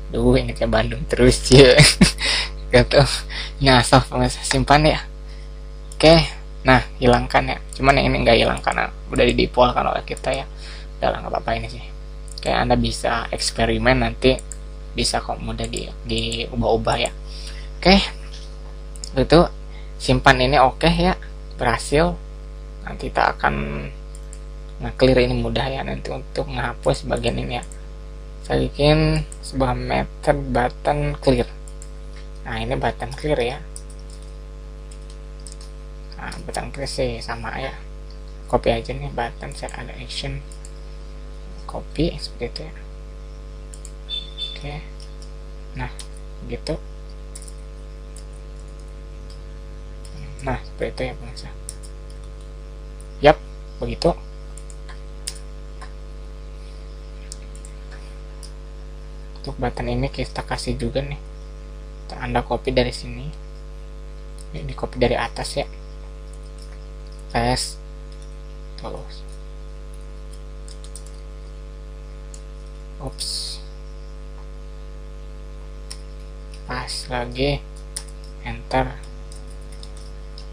Ingetnya Bandung terus ya. Gitu. Nah, asal pemirsa simpan ya. Oke, nah hilangkan ya. Cuman yang ini nggak hilang karena udah di default kan oleh kita ya. Udah nggak apa-apa ini sih. Oke, Anda bisa eksperimen, nanti bisa kok mudah diubah-ubah ya. Oke, itu simpan ini oke ya, berhasil. Nanti kita akan nge-clear ini mudah ya nanti untuk menghapus bagian ini ya. Saya bikin sebuah method button clear. Nah, ini button clear ya. Nah, button clear sih sama ya. Copy aja nih button set ada action. Copy seperti itu ya. Oke. Nah, gitu. Nah, seperti itu ya pemirsa. Yap, begitu. Untuk button ini kita kasih juga nih. Anda copy dari sini. Ini di copy dari atas ya. Paste. Terus. Oops. Pas lagi. Enter.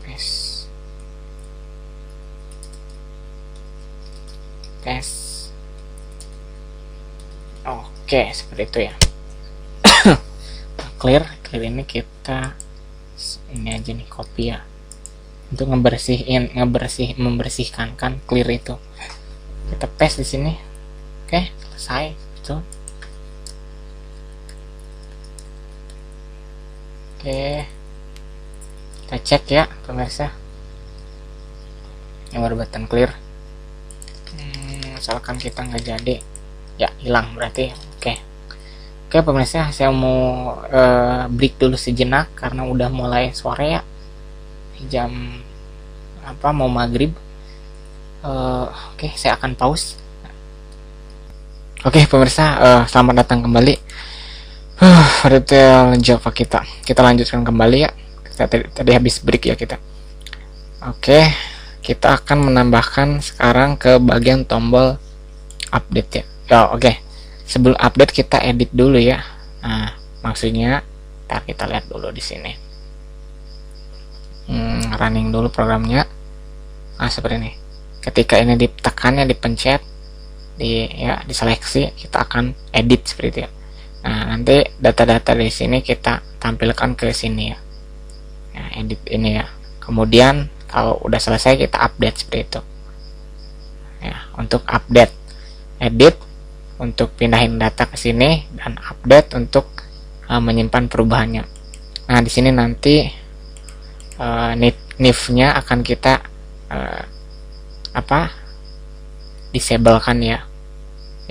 Paste. Paste. Oke, seperti itu ya. Clear ini kita ini aja nih copy ya. Untuk membersihkan kan clear itu. Kita paste di sini. Oke, selesai itu. Oke. Kita cek ya pemirsa. Yang baru button clear. Misalkan kita nggak jadi, ya hilang berarti. Oke pemirsa, saya mau break dulu sejenak karena udah mulai sore ya, jam mau maghrib. Oke, saya akan pause. Oke pemirsa, selamat datang kembali. Detail Java kita lanjutkan kembali ya. Kita tadi habis break ya kita. Oke, kita akan menambahkan sekarang ke bagian tombol update ya. Oke. Sebelum update kita edit dulu ya. Nah, maksudnya ntar kita lihat dulu di sini. Running dulu programnya. Nah, seperti ini. Ketika ini ditekannya dipencet, diseleksi, kita akan edit seperti itu ya. Nah, nanti data-data di sini kita tampilkan ke sini ya. Nah, edit ini ya. Kemudian kalau udah selesai kita update seperti itu. Ya, untuk update, edit untuk pindahin data ke sini dan update untuk menyimpan perubahannya. Nah, di sini nanti nif-nya akan kita disablekan ya.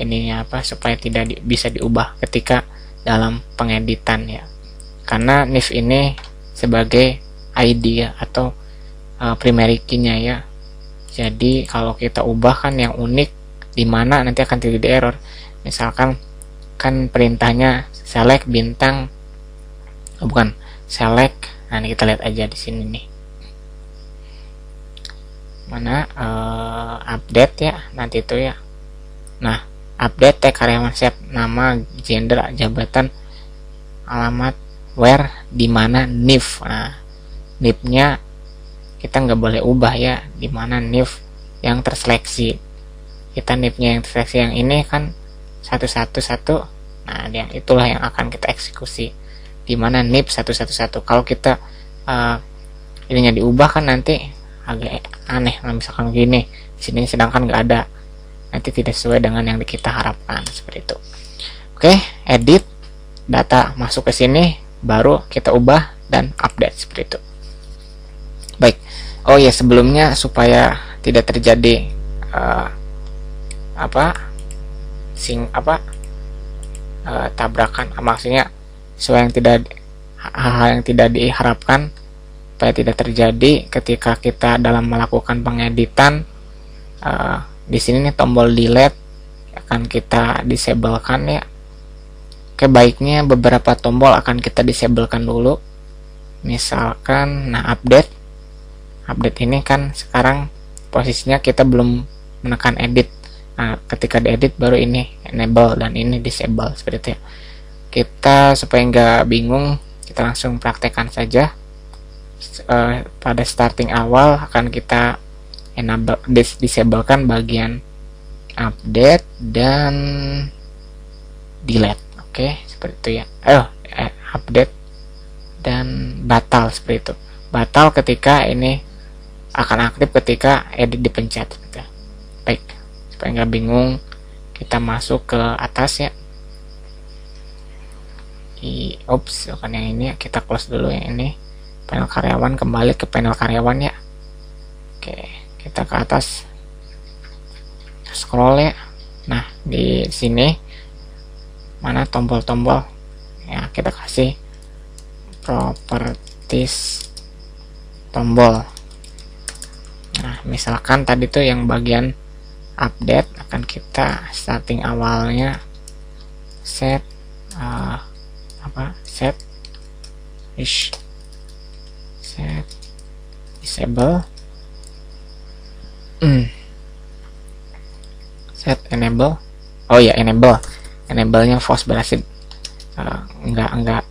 Ininya supaya tidak bisa diubah ketika dalam pengeditan ya. Karena nif ini sebagai ID ya, atau primary key-nya ya. Jadi kalau kita ubah kan yang unik, di mana nanti akan terjadi error. Misalkan kan perintahnya select bintang, select. Nah, ini kita lihat aja di sini nih. Mana update ya, nanti itu ya. Nah, update tag karyawan siap, nama, gender, jabatan, alamat, where, di mana, nif. Nah, nif-nya kita nggak boleh ubah ya, di mana nif yang terseleksi. Kita nif-nya yang terseleksi yang ini kan 111. Nah, itulah yang akan kita eksekusi. Di mana nif 111. Kalau kita ininya diubah kan nanti agak aneh. Nah, misalkan gini, di sini sedangkan nggak ada, nanti tidak sesuai dengan yang kita harapkan seperti itu. Oke, edit, data masuk ke sini, baru kita ubah dan update seperti itu. Baik. Oh ya, sebelumnya supaya tidak terjadi tabrakan, maksudnya hal yang tidak diharapkan, supaya tidak terjadi ketika kita dalam melakukan pengeditan. Di sini nih tombol delete akan kita disablekan ya. Oke, baiknya beberapa tombol akan kita disablekan dulu. Misalkan update ini kan sekarang posisinya kita belum menekan edit. Nah, ketika diedit baru ini enable dan ini disable seperti itu ya. Kita supaya nggak bingung, kita langsung praktekkan saja. Pada starting awal akan kita enable disablekan bagian update dan delete. Oke, seperti itu ya. Update dan batal seperti itu. Batal ketika ini akan aktif ketika edit dipencet gitu. Baik, supaya nggak bingung, kita masuk ke atas ya. Ups, bukan yang ini ya. Kita close dulu yang ini. Panel karyawan, kembali ke panel karyawan ya. Oke, kita ke atas. Scroll ya. Nah, di sini mana tombol-tombol? Ya, kita kasih properties tombol. Nah, misalkan tadi tuh yang bagian update akan kita setting awalnya set set disable set enable. Oh ya, enable-nya false berarti enggak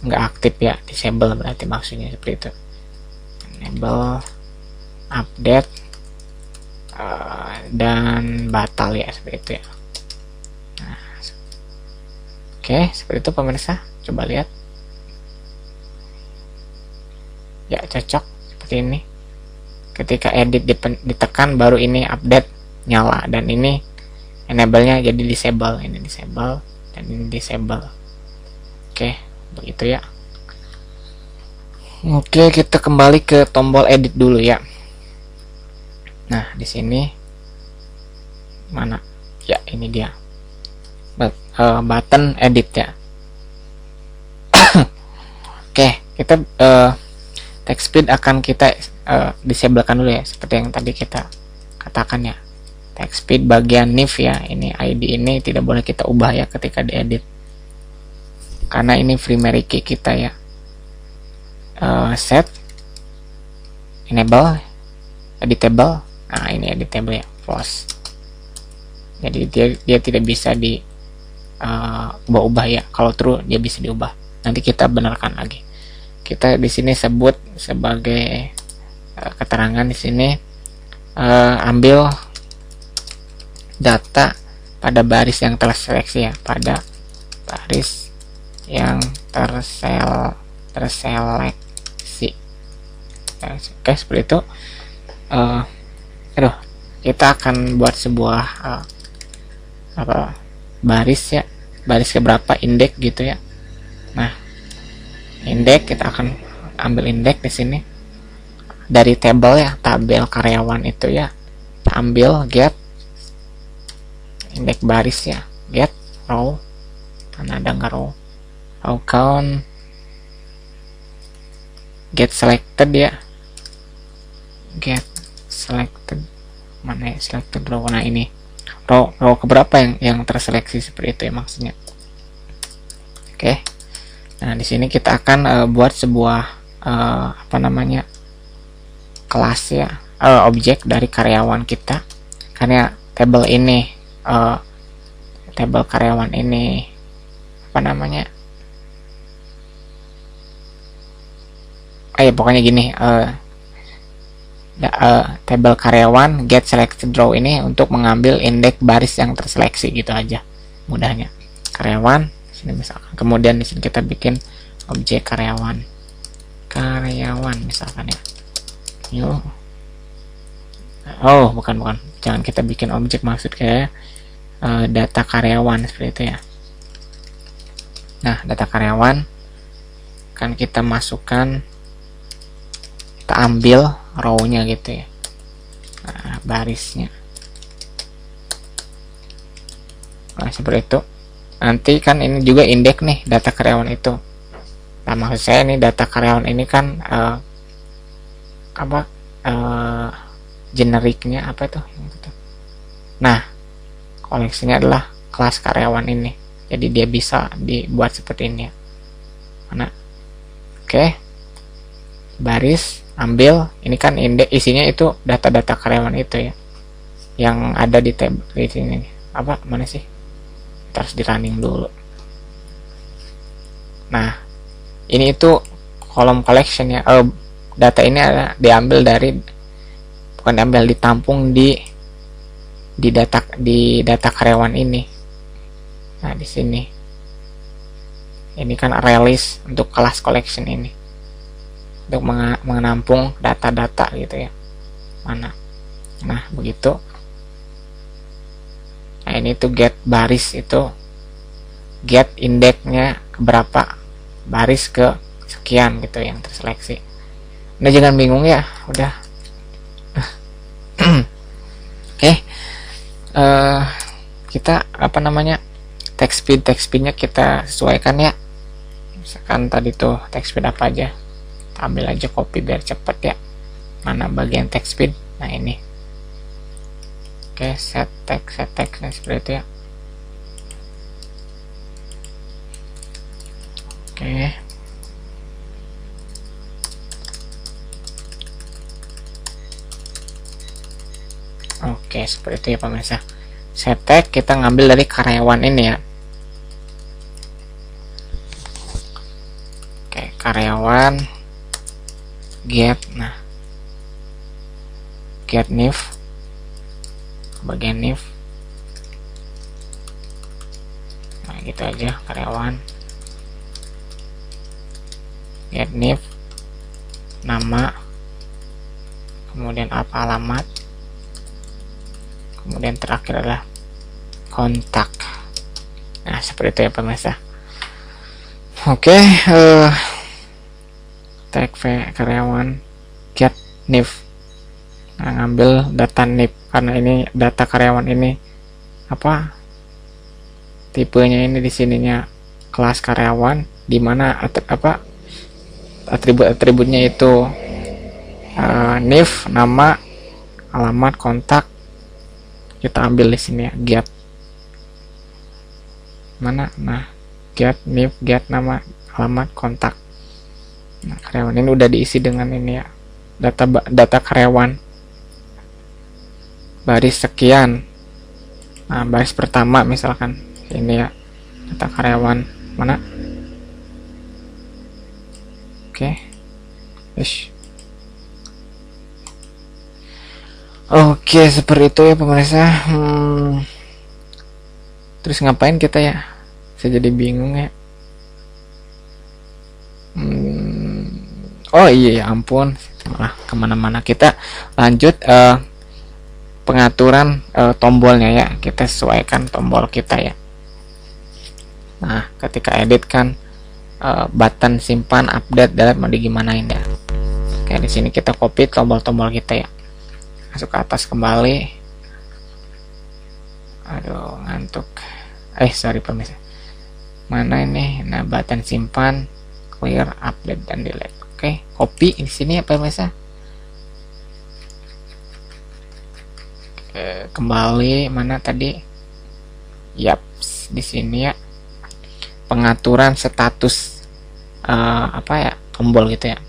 aktif ya, disable berarti maksudnya seperti itu. Enable update dan batal ya, seperti itu ya. Nah, oke, seperti itu pemirsa, coba lihat ya, cocok seperti ini. Ketika edit ditekan baru ini update nyala, dan ini enable-nya jadi disable, ini disable dan ini disable. Oke, begitu ya. Oke, kita kembali ke tombol edit dulu ya. Nah, di sini mana? Ya, ini dia. Button edit ya. Oke, kita text speed akan kita disablekan dulu ya, seperti yang tadi kita katakan ya. Text speed bagian div ya, ini ID ini tidak boleh kita ubah ya ketika diedit, karena ini primary key kita ya. Set enable editable. Nah, ini editable ya, false. Jadi dia tidak bisa di ubah-ubah ya. Kalau true dia bisa diubah. Nanti kita benarkan lagi. Kita di sini sebut sebagai keterangan di sini, ambil data pada baris yang terseleksi ya, pada baris yang terseleksi. Oke, seperti itu. Kita akan buat sebuah baris ya, baris keberapa, indeks gitu ya. Nah, indeks kita akan ambil indeks di sini dari tabel ya, tabel karyawan itu ya. Kita ambil get indeks baris ya, get row, karena ada nggak row count, get selected ya, get selected, mana ya selected row. Nah, ini row keberapa yang terseleksi, seperti itu ya maksudnya. Oke. Nah, di sini kita akan buat sebuah kelas ya, objek dari karyawan kita, karena tabel ini tabel karyawan ini pokoknya gini, tabel karyawan get selected row ini untuk mengambil indeks baris yang terseleksi, gitu aja mudahnya. Karyawan sini misalkan, kemudian di sini kita bikin objek karyawan misalkan ya. Bukan, jangan kita bikin objek, maksud kayak data karyawan seperti itu ya. Nah, data karyawan kan kita masukkan, kita ambil row-nya gitu ya, nah, barisnya. Nah, seperti itu. Nanti kan ini juga indeks nih data karyawan itu. Nah, maksud saya ini data karyawan ini kan generiknya apa itu? Nah, koleksinya adalah kelas karyawan ini. Jadi dia bisa dibuat seperti ini ya. Mana? Oke. Baris, ambil. Ini kan indeks, isinya itu data-data karyawan itu ya. Yang ada di tabel di sini. Mana sih? Kita harus di running dulu. Nah, ini itu kolom collection ya. Data ini diambil dari, bukan diambil, ditampung di data karyawan ini. Nah, di sini ini kan release untuk kelas collection ini, untuk menampung data-data gitu ya. Mana? Nah, begitu. Nah, ini tuh get baris itu, get indeksnya berapa, baris ke sekian gitu yang terseleksi. Nah, jangan bingung ya, udah. Oke. Kita apa namanya, text speednya kita sesuaikan ya. Misalkan tadi tuh text speed apa aja, kita ambil aja, copy biar cepet ya. Mana bagian text speed? Nah ini. Oke, set text nah seperti itu ya. Oke, seperti itu ya pemirsa. Set text kita ngambil dari karyawan ini ya. Oke, karyawan get, nah get new, bagian new, nah gitu aja, karyawan get new, nama, kemudian apa, alamat, kemudian terakhir adalah kontak. Nah seperti itu ya pemirsa. Oke, tag karyawan get new. Nah, ngambil data NIP karena ini data karyawan ini apa tipenya ini di sininya kelas karyawan, dimana atribut-atributnya itu NIF, nama, alamat, kontak. Kita ambil di sini ya, get mana, nah get NIF, get nama, alamat, kontak. Nah, karyawan ini udah diisi dengan ini ya, data karyawan baris sekian. Nah, baris pertama misalkan ini ya, data karyawan mana, oke. Oke, seperti itu ya pemirsa. Terus ngapain kita ya, saya jadi bingung ya. Oh iya ya ampun, malah kemana-mana. Kita lanjut pengaturan tombolnya ya, kita sesuaikan tombol kita ya. Nah ketika edit kan button simpan, update, delete mau digimanain ya. Oke, di sini kita copy tombol-tombol kita ya, masuk ke atas kembali. Aduh ngantuk, sorry pemirsa, mana ini, nah button simpan, clear, update, dan delete. Oke, copy di sini ya pemirsa. Kembali mana tadi, yaps, di sini ya pengaturan status apa ya, tombol gitu ya,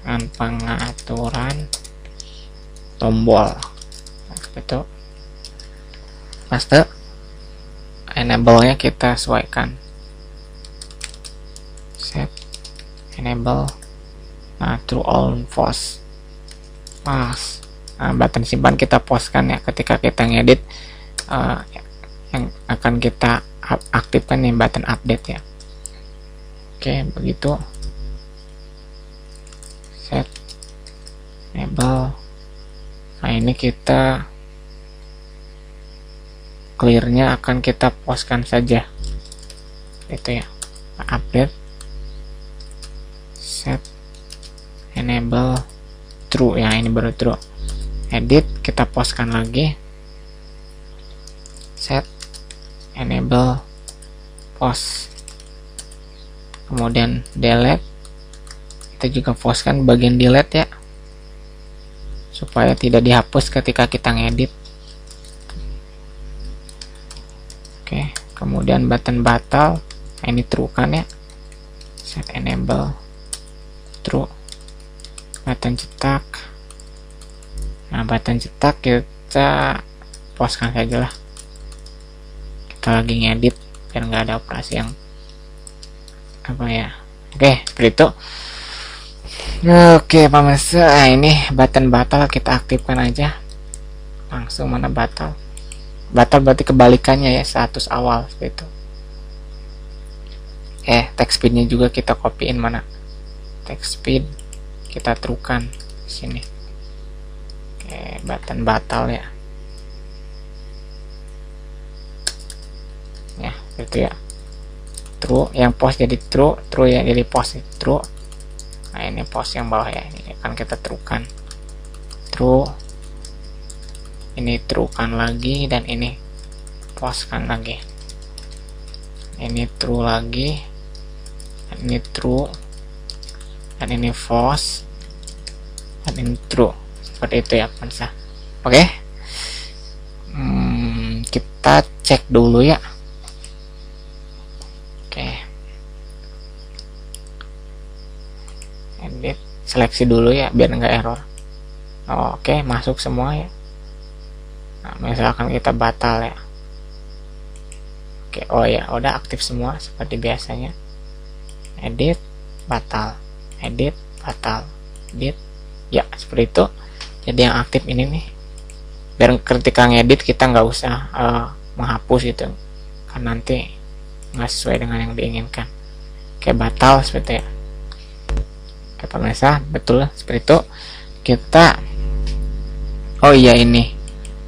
dengan pengaturan tombol. Nah, seperti itu. Master enable nya kita sesuaikan, set enable, nah true all false. Nah, button simpan kita postkan ya ketika kita ngedit, yang akan kita aktifkan nih button update ya. Oke, begitu. Set enable. Nah ini kita clearnya akan kita postkan saja itu ya, update, set enable true ya, ini baru true. Edit kita postkan lagi, set enable post, kemudian delete, kita juga postkan bagian delete ya, supaya tidak dihapus ketika kita ngedit. Oke, kemudian button batal, nah ini true kan ya, set enable true. Button cetak, nah button cetak kita postkan saja lah, kita lagi ngedit biar nggak ada operasi yang apa ya. Oke, seperti itu. Oke pemirsa, ini button batal kita aktifkan aja langsung. Mana batal berarti kebalikannya ya, status awal seperti itu. Text speednya juga kita copyin, mana text speed kita truekan di sini. Button batal ya, seperti itu ya. true, yang post jadi true, true yang jadi post true. Nah ini post yang bawah ya, ini akan kita true kan, true, ini true kan lagi, dan ini post kan lagi, ini true lagi, dan ini true, dan ini false, dan ini true. Seperti itu ya pemirsa. Oke, kita cek dulu ya. Edit, seleksi dulu ya biar nggak error. Oke, masuk semua ya. Nah, misalkan kita batal ya. Oke, oh ya udah aktif semua seperti biasanya. Edit, batal, edit, batal, edit ya, seperti itu. Jadi yang aktif ini nih, biar ketika ngedit kita nggak usah menghapus gitu, kan nanti nggak sesuai dengan yang diinginkan. Oke, batal seperti ya. Oke pemirsa, betul seperti itu. Kita, oh iya ini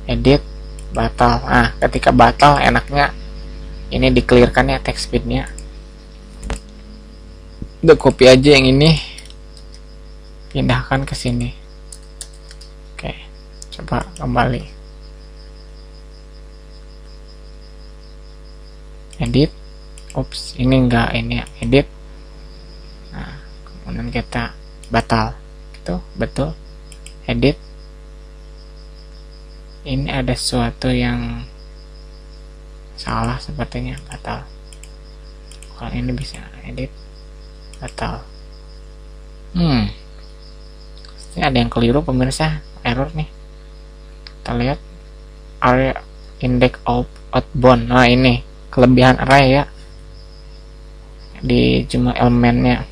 edit, batal. Nah ketika batal enaknya ini di-clearkan ya text speednya. Udah copy aja yang ini, pindahkan ke sini. Oke, coba kembali. Edit, ups ini enggak, ini ya, edit. Nah kemudian kita batal, itu betul, edit. Ini ada sesuatu yang salah sepertinya, batal. Kalau ini bisa edit, batal. Ini ada yang keliru pemirsa, error nih. Kita lihat array index outbound. Nah ini kelebihan array ya, di jumlah elemennya.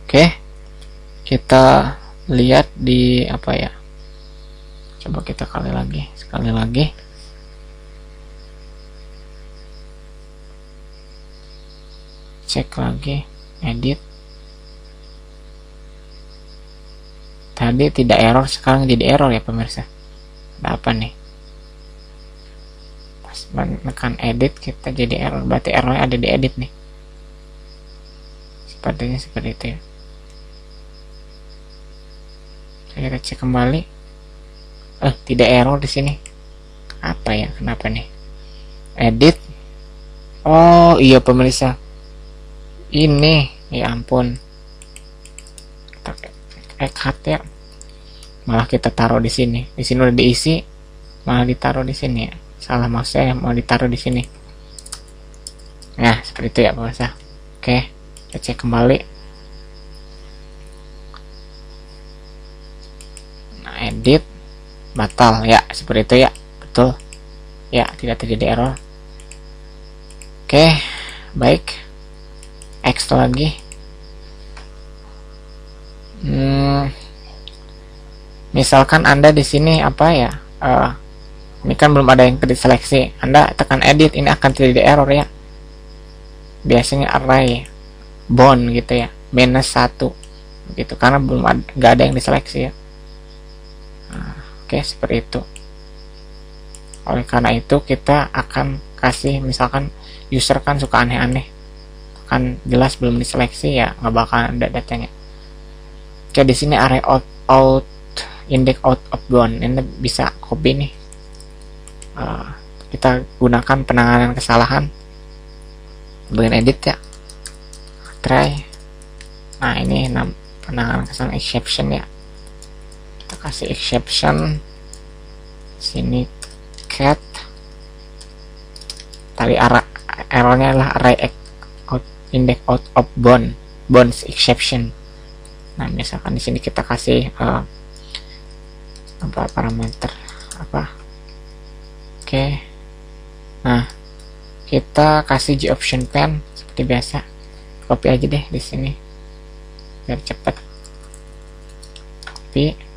Oke, kita lihat di apa ya, coba kita sekali lagi. Cek lagi, edit. Tadi tidak error, sekarang jadi error ya pemirsa. Ada apa nih? Pas menekan edit kita jadi error, berarti errornya ada di edit nih. Sepertinya seperti itu ya. Kita cek kembali. Tidak error di sini. Apa ya? Kenapa nih? Edit. Oh iya pemirsa. Ini, ya ampun. Cut ya. Malah kita taruh di sini. Di sini udah diisi, malah ditaruh di sini ya. Salah maksudnya mau ditaruh di sini. Nah seperti itu ya pemirsa. Oke, kita cek kembali. Edit, batal ya, seperti itu ya, betul ya, tidak terjadi error. Oke, baik, X lagi. Misalkan Anda di sini apa ya, ini kan belum ada yang diseleksi, Anda tekan edit, ini akan terjadi error ya. Biasanya array bound gitu ya, -1 gitu, karena belum nggak ada yang diseleksi ya. Oke, seperti itu. Oleh karena itu kita akan kasih, misalkan user kan suka aneh-aneh, kan jelas belum diseleksi ya, nggak bakal ada datanya. Oke, di sini array index outbound ini bisa copy nih. Kita gunakan penanganan kesalahan bagian edit ya, try. Nah ini penanganan kesalahan exception ya. Kita kasih exception sini, cat. Tadi errornya adalah array index out of bounds exception. Nah misalkan di sini kita kasih apa parameter apa. Oke, nah kita kasih G option pen seperti biasa, copy aja deh di sini biar cepat. Copy.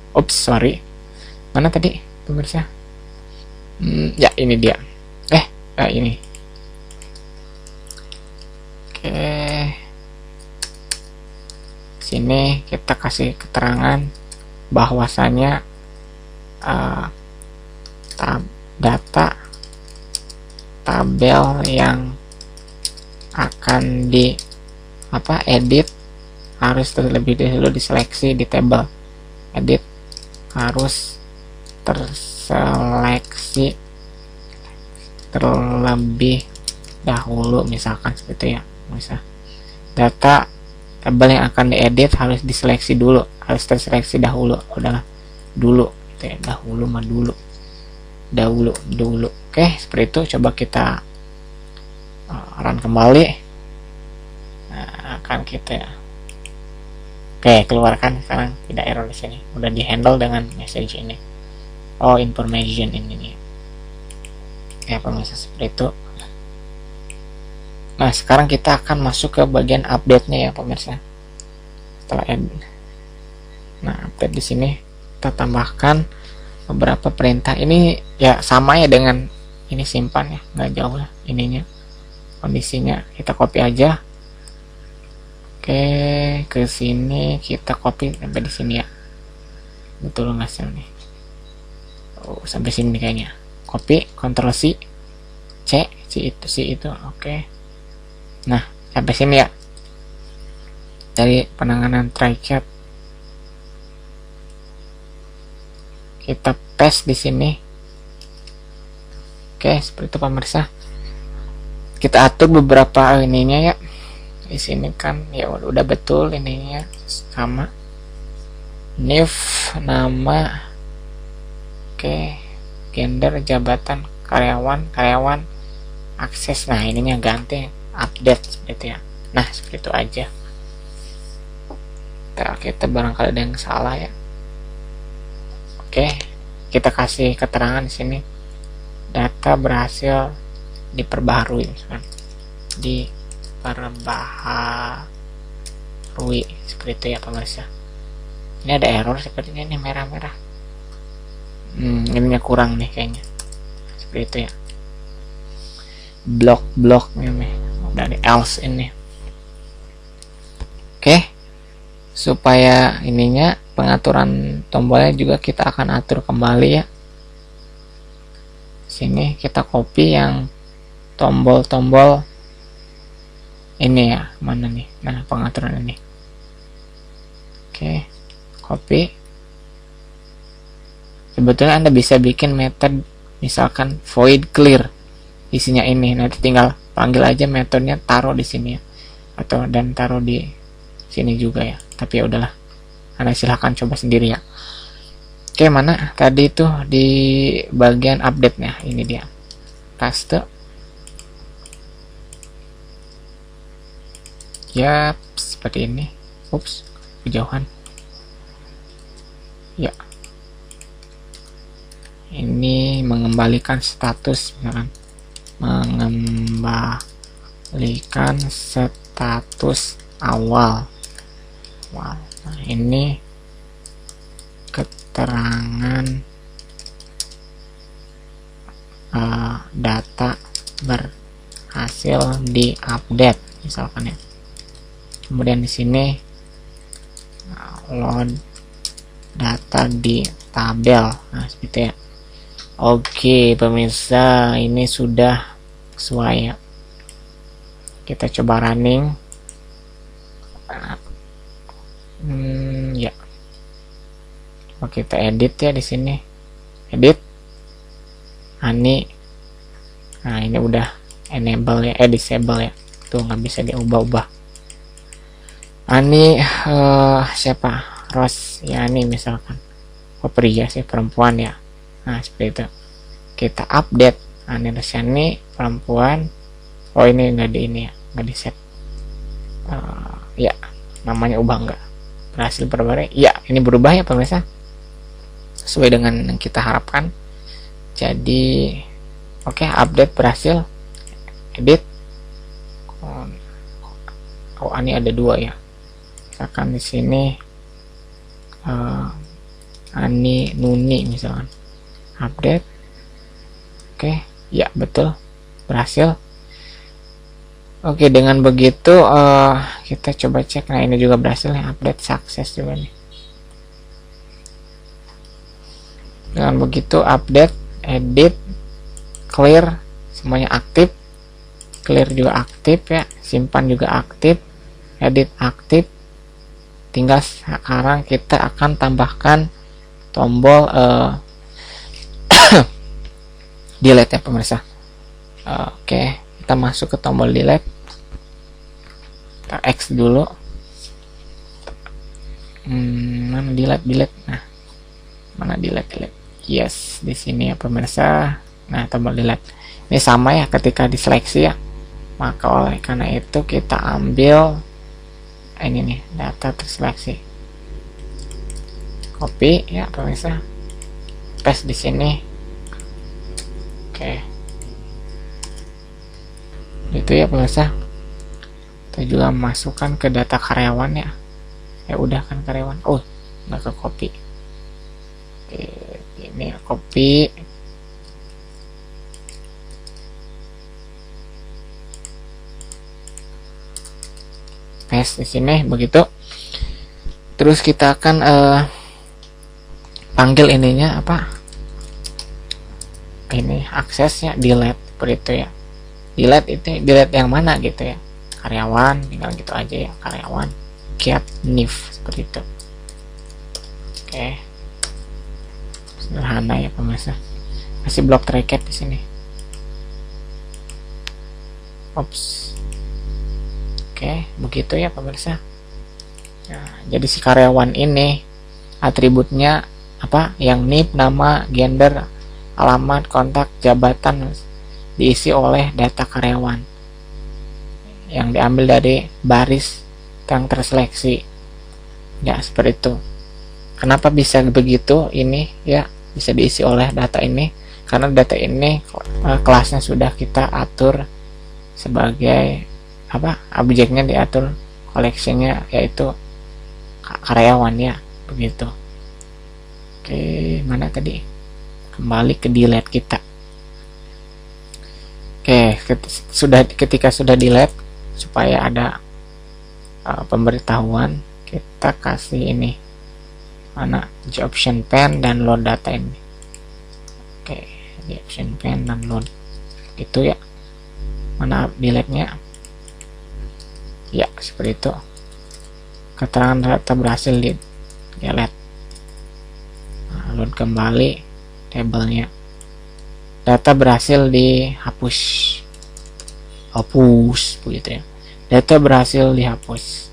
Oops, sorry. Mana tadi pemirsa? Ya ini dia. Ini. Oke. Sini kita kasih keterangan bahwasanya data tabel yang akan di edit harus terlebih dahulu diseleksi di tabel edit, harus terseleksi terlebih dahulu, misalkan seperti ya. Misal data tabel yang akan diedit harus diseleksi dulu, harus terseleksi dahulu, udahlah dulu gitu ya, dahulu mah dulu. Oke, seperti itu. Coba kita run kembali. Nah, akan kita keluarkan sekarang, tidak error di sini, udah di handle dengan message ini. Information ini nih. Pemirsa, seperti itu. Nah, sekarang kita akan masuk ke bagian update-nya ya pemirsa. Setelah update di sini kita tambahkan beberapa perintah. Ini ya sama ya dengan ini, simpan ya, nggak jauh lah ininya, kondisinya kita copy aja. Ke sini kita copy sampai di sini ya, betul nggak sih nih? Sampai sini kayaknya. Copy, Ctrl C itu. Nah, sampai sini ya. Dari penanganan TriCat kita paste di sini. Seperti itu pemirsa. Kita atur beberapa ininya ya. Di sini kan ya udah betul ininya sama. New nama, gender, jabatan, karyawan, akses. Nah, ininya ganti update seperti ya. Nah, seperti itu aja. Kita barangkali ada yang salah ya. Kita kasih keterangan di sini. Data berhasil diperbaharui, misalkan. Diperbaharui seperti itu ya pemirsa. Ini ada error sepertinya, ini merah-merah. Ininya kurang nih kayaknya. Seperti itu ya. Blok ini dari else ini. Supaya ininya pengaturan tombolnya juga kita akan atur kembali ya. Sini kita copy yang tombol-tombol ini ya, mana nih? Nah, pengaturan ini. Copy. Sebetulnya Anda bisa bikin method misalkan void clear, isinya ini, nanti tinggal panggil aja metodenya, taruh di sini ya, dan taruh di sini juga ya. Tapi ya udahlah, Anda silahkan coba sendiri ya. Mana tadi itu di bagian update-nya, ini dia, paste ya, seperti ini. Kejauhan ya. Ini mengembalikan status, misalkan mengembalikan status awal. Nah, ini keterangan data berhasil diupdate misalkan ya. Kemudian di sini load data di tabel. Nah, seperti ya. Pemirsa, ini sudah sesuai ya. Kita coba running. Ya. Coba kita edit ya di sini. Edit. Ani. Nah, ini udah enable ya, disable ya. Tuh nggak bisa diubah-ubah. Ani siapa? Ros ya, ini misalkan. Pria sih, perempuan ya. Nah, seperti itu. Kita update. Ani Rosyani perempuan. Ini nggak di ini ya, nggak di set. Ya, namanya ubah nggak? Berhasil berubah ya. Ini berubah ya pemirsa, sesuai dengan yang kita harapkan. Jadi update berhasil. Edit. Ini ada dua ya. Misalkan di sini Ani Nuni misalkan. Update. Ya betul, berhasil. Dengan begitu kita coba cek. Nah ini juga berhasil nih, update sukses juga nih. Dengan begitu update, edit, clear semuanya aktif. Clear juga aktif ya, simpan juga aktif, edit aktif. Tinggal sekarang kita akan tambahkan tombol delete ya pemirsa. Oke, kita masuk ke tombol delete. Kita X dulu. Mana delete? Nah, mana delete? Yes, di sini ya pemirsa. Nah, tombol delete. Ini sama ya ketika diseleksi ya. Maka oleh karena itu kita ambil ini nih, data terseleksi. Copy ya pemirsa. Paste di sini. Oke. Itu ya pemirsa. Kita juga masukkan ke data karyawan ya. Ya udah kan karyawan. Oh, nggak ke copy. Oke, ini copy. Paste di sini begitu. Terus kita akan panggil ininya apa? Ini aksesnya delete seperti itu ya. Delete yang mana gitu ya? Karyawan, tinggal gitu aja ya, karyawan. Get new seperti itu. Oke. Sederhana ya pemirsa. Masih blok recap di sini. Ops. Oke, begitu ya pemirsa. Nah, jadi si karyawan ini atributnya apa? Yang NIP, nama, gender, alamat, kontak, jabatan diisi oleh data karyawan yang diambil dari baris yang terseleksi. Ya, seperti itu. Kenapa bisa begitu? Ini ya bisa diisi oleh data ini karena data ini kelasnya sudah kita atur sebagai apa, objeknya diatur, collectionnya yaitu karyawan ya, begitu. Oke, mana tadi? Kembali ke delete kita. Oke, ketika sudah delete, supaya ada pemberitahuan, kita kasih ini mana di option pane dan load data ini. Oke, di option pane dan load itu ya. Mana delete nya? Ya, seperti itu. Keterangan data berhasil di delete. Nah, load kembali tabelnya. Data berhasil dihapus. Begitu ya. Data berhasil dihapus.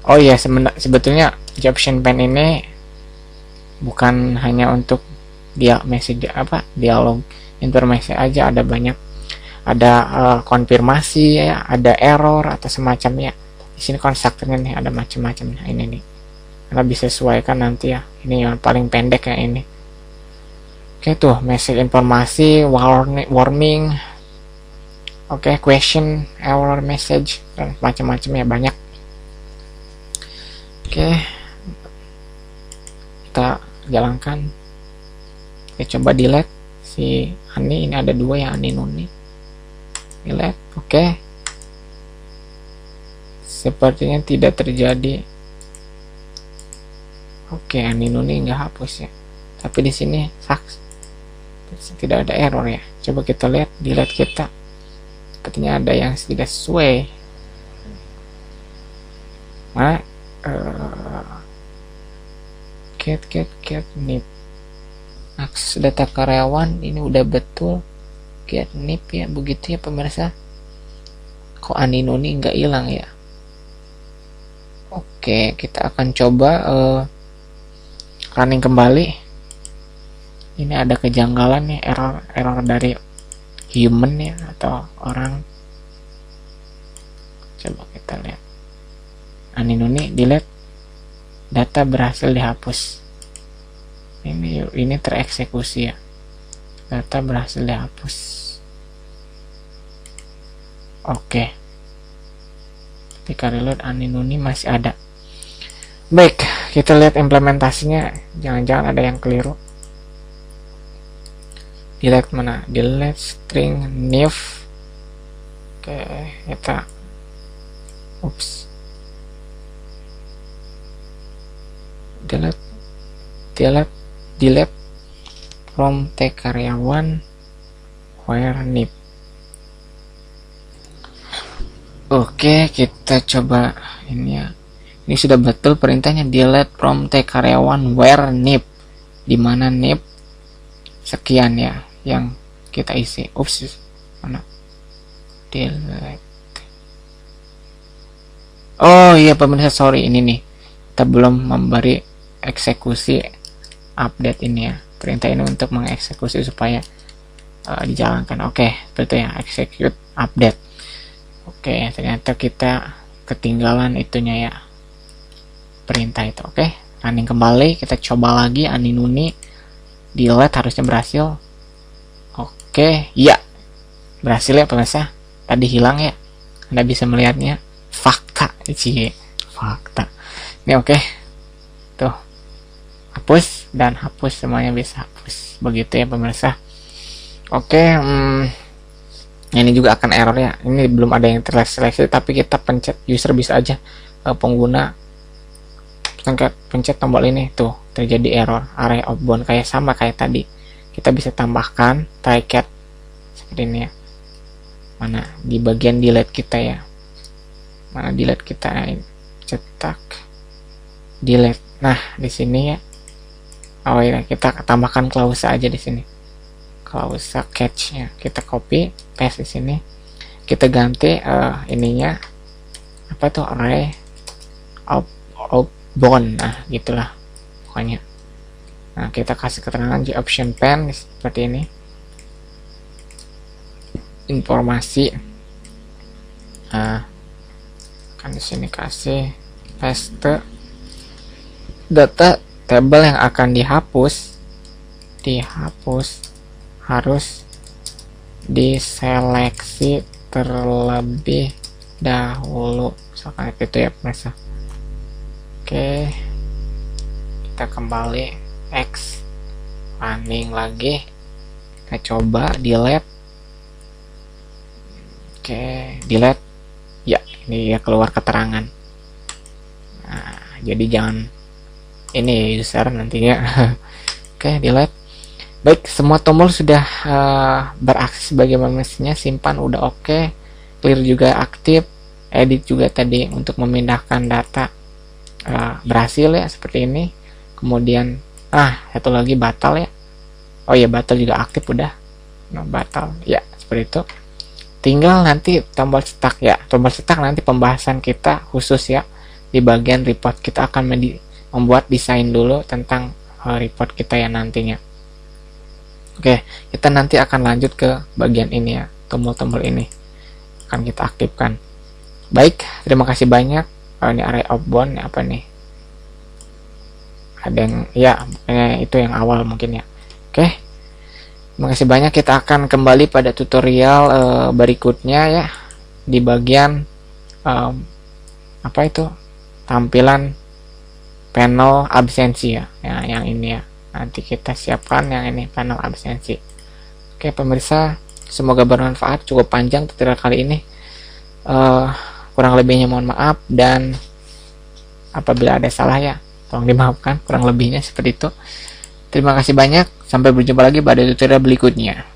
Oh iya, sebetulnya option pane ini bukan hanya untuk dia message apa, dialog informasi aja, ada banyak, ada konfirmasi ya, ada error atau semacamnya. Di sini konstruktornya nih ada macam-macam. Nah, ini nih karena bisa sesuaikan nanti ya. Ini yang paling pendek ya ini. Oke tuh, message informasi, warning, oke, question, error message, dan macam-macam ya, banyak. Oke, kita jalankan. Oke, coba delete si Ani. Ini ada dua ya, Ani Nuni. Delete. Oke. Sepertinya tidak terjadi. Oke, Ani Nuni nggak hapus ya. Tapi di sini tidak ada error ya. Coba kita lihat delete kita. Sepertinya ada yang tidak sesuai. Nah, get NIP. Akses data karyawan ini udah betul get NIP ya, begitu ya pemirsa. Kok Ani Nuni nggak hilang ya? Oke, kita akan coba running kembali. Ini ada kejanggalan nih, error dari human ya atau orang. Coba kita lihat. Ani Nuni delete, data berhasil dihapus. Ini tereksekusi ya, data berhasil dihapus. Oke, ketika reload Ani Nuni masih ada. Baik, kita lihat implementasinya. Jangan-jangan ada yang keliru. delete mana, delete string new. Oke, kita delete from tag karyawan where nip. Oke, kita coba ini ya. Ini sudah betul perintahnya, delete from tag karyawan where nip, dimana nip sekian ya yang kita isi. Mana delete. Oh iya pemirsa, sorry, ini nih kita belum memberi eksekusi update ini ya. Perintah ini untuk mengeksekusi supaya dijalankan. Oke, betul ya, execute update. Oke, ternyata kita ketinggalan itunya ya, perintah itu. Oke, running kembali, kita coba lagi aninuni delete, harusnya berhasil. Oke, ya berhasil ya pemirsa, tadi hilang ya, Anda bisa melihatnya. Fakta, fakta ini. Oke, tuh hapus dan hapus, semuanya bisa hapus, begitu ya pemirsa. Oke, ini juga akan error ya, ini belum ada yang terseleksi, tapi kita pencet user bisa aja, pengguna pencet tombol ini, tuh terjadi error array of bound, kayak sama kayak tadi. Kita bisa tambahkan try cat seperti ini ya, mana di bagian delete kita ya, mana delete kita, cetak delete. Nah di sini ya, oh ya, kita tambahkan klausa aja di sini, klausa catch-nya kita copy paste di sini, kita ganti ininya apa tuh, array of bound, nah gitulah pokoknya. Nah kita kasih keterangan di option pen seperti ini, informasi. Kan di sini kasih paste data tabel yang akan dihapus harus diseleksi terlebih dahulu, misalkan itu ya pemirsa. Oke, kita kembali X, running lagi, kita coba delete. Oke, delete ya, ini ya keluar keterangan. Nah, jadi jangan ini user nantinya. Oke, delete. Baik, semua tombol sudah beraksi sebagaimana mestinya, simpan udah oke, clear juga aktif, edit juga tadi untuk memindahkan data berhasil ya, seperti ini. Kemudian satu lagi batal ya, oh ya batal juga aktif udah, batal ya, seperti itu. Tinggal nanti tombol cetak ya, tombol cetak nanti pembahasan kita khusus ya, di bagian report kita akan membuat desain dulu tentang report kita ya nantinya. Oke, kita nanti akan lanjut ke bagian ini ya, tombol-tombol ini akan kita aktifkan. Baik, terima kasih banyak. Ini array of bound ya, apa nih, ada yang ya itu yang awal mungkin ya. Oke, terima kasih banyak. Kita akan kembali pada tutorial berikutnya ya, di bagian apa itu, tampilan panel absensi ya, yang ini ya, nanti kita siapkan yang ini, panel absensi. Oke pemirsa, semoga bermanfaat. Cukup panjang tutorial kali ini, kurang lebihnya mohon maaf, dan apabila ada salah ya tolong dimaafkan, kurang lebihnya seperti itu. Terima kasih banyak, sampai berjumpa lagi pada tutorial berikutnya.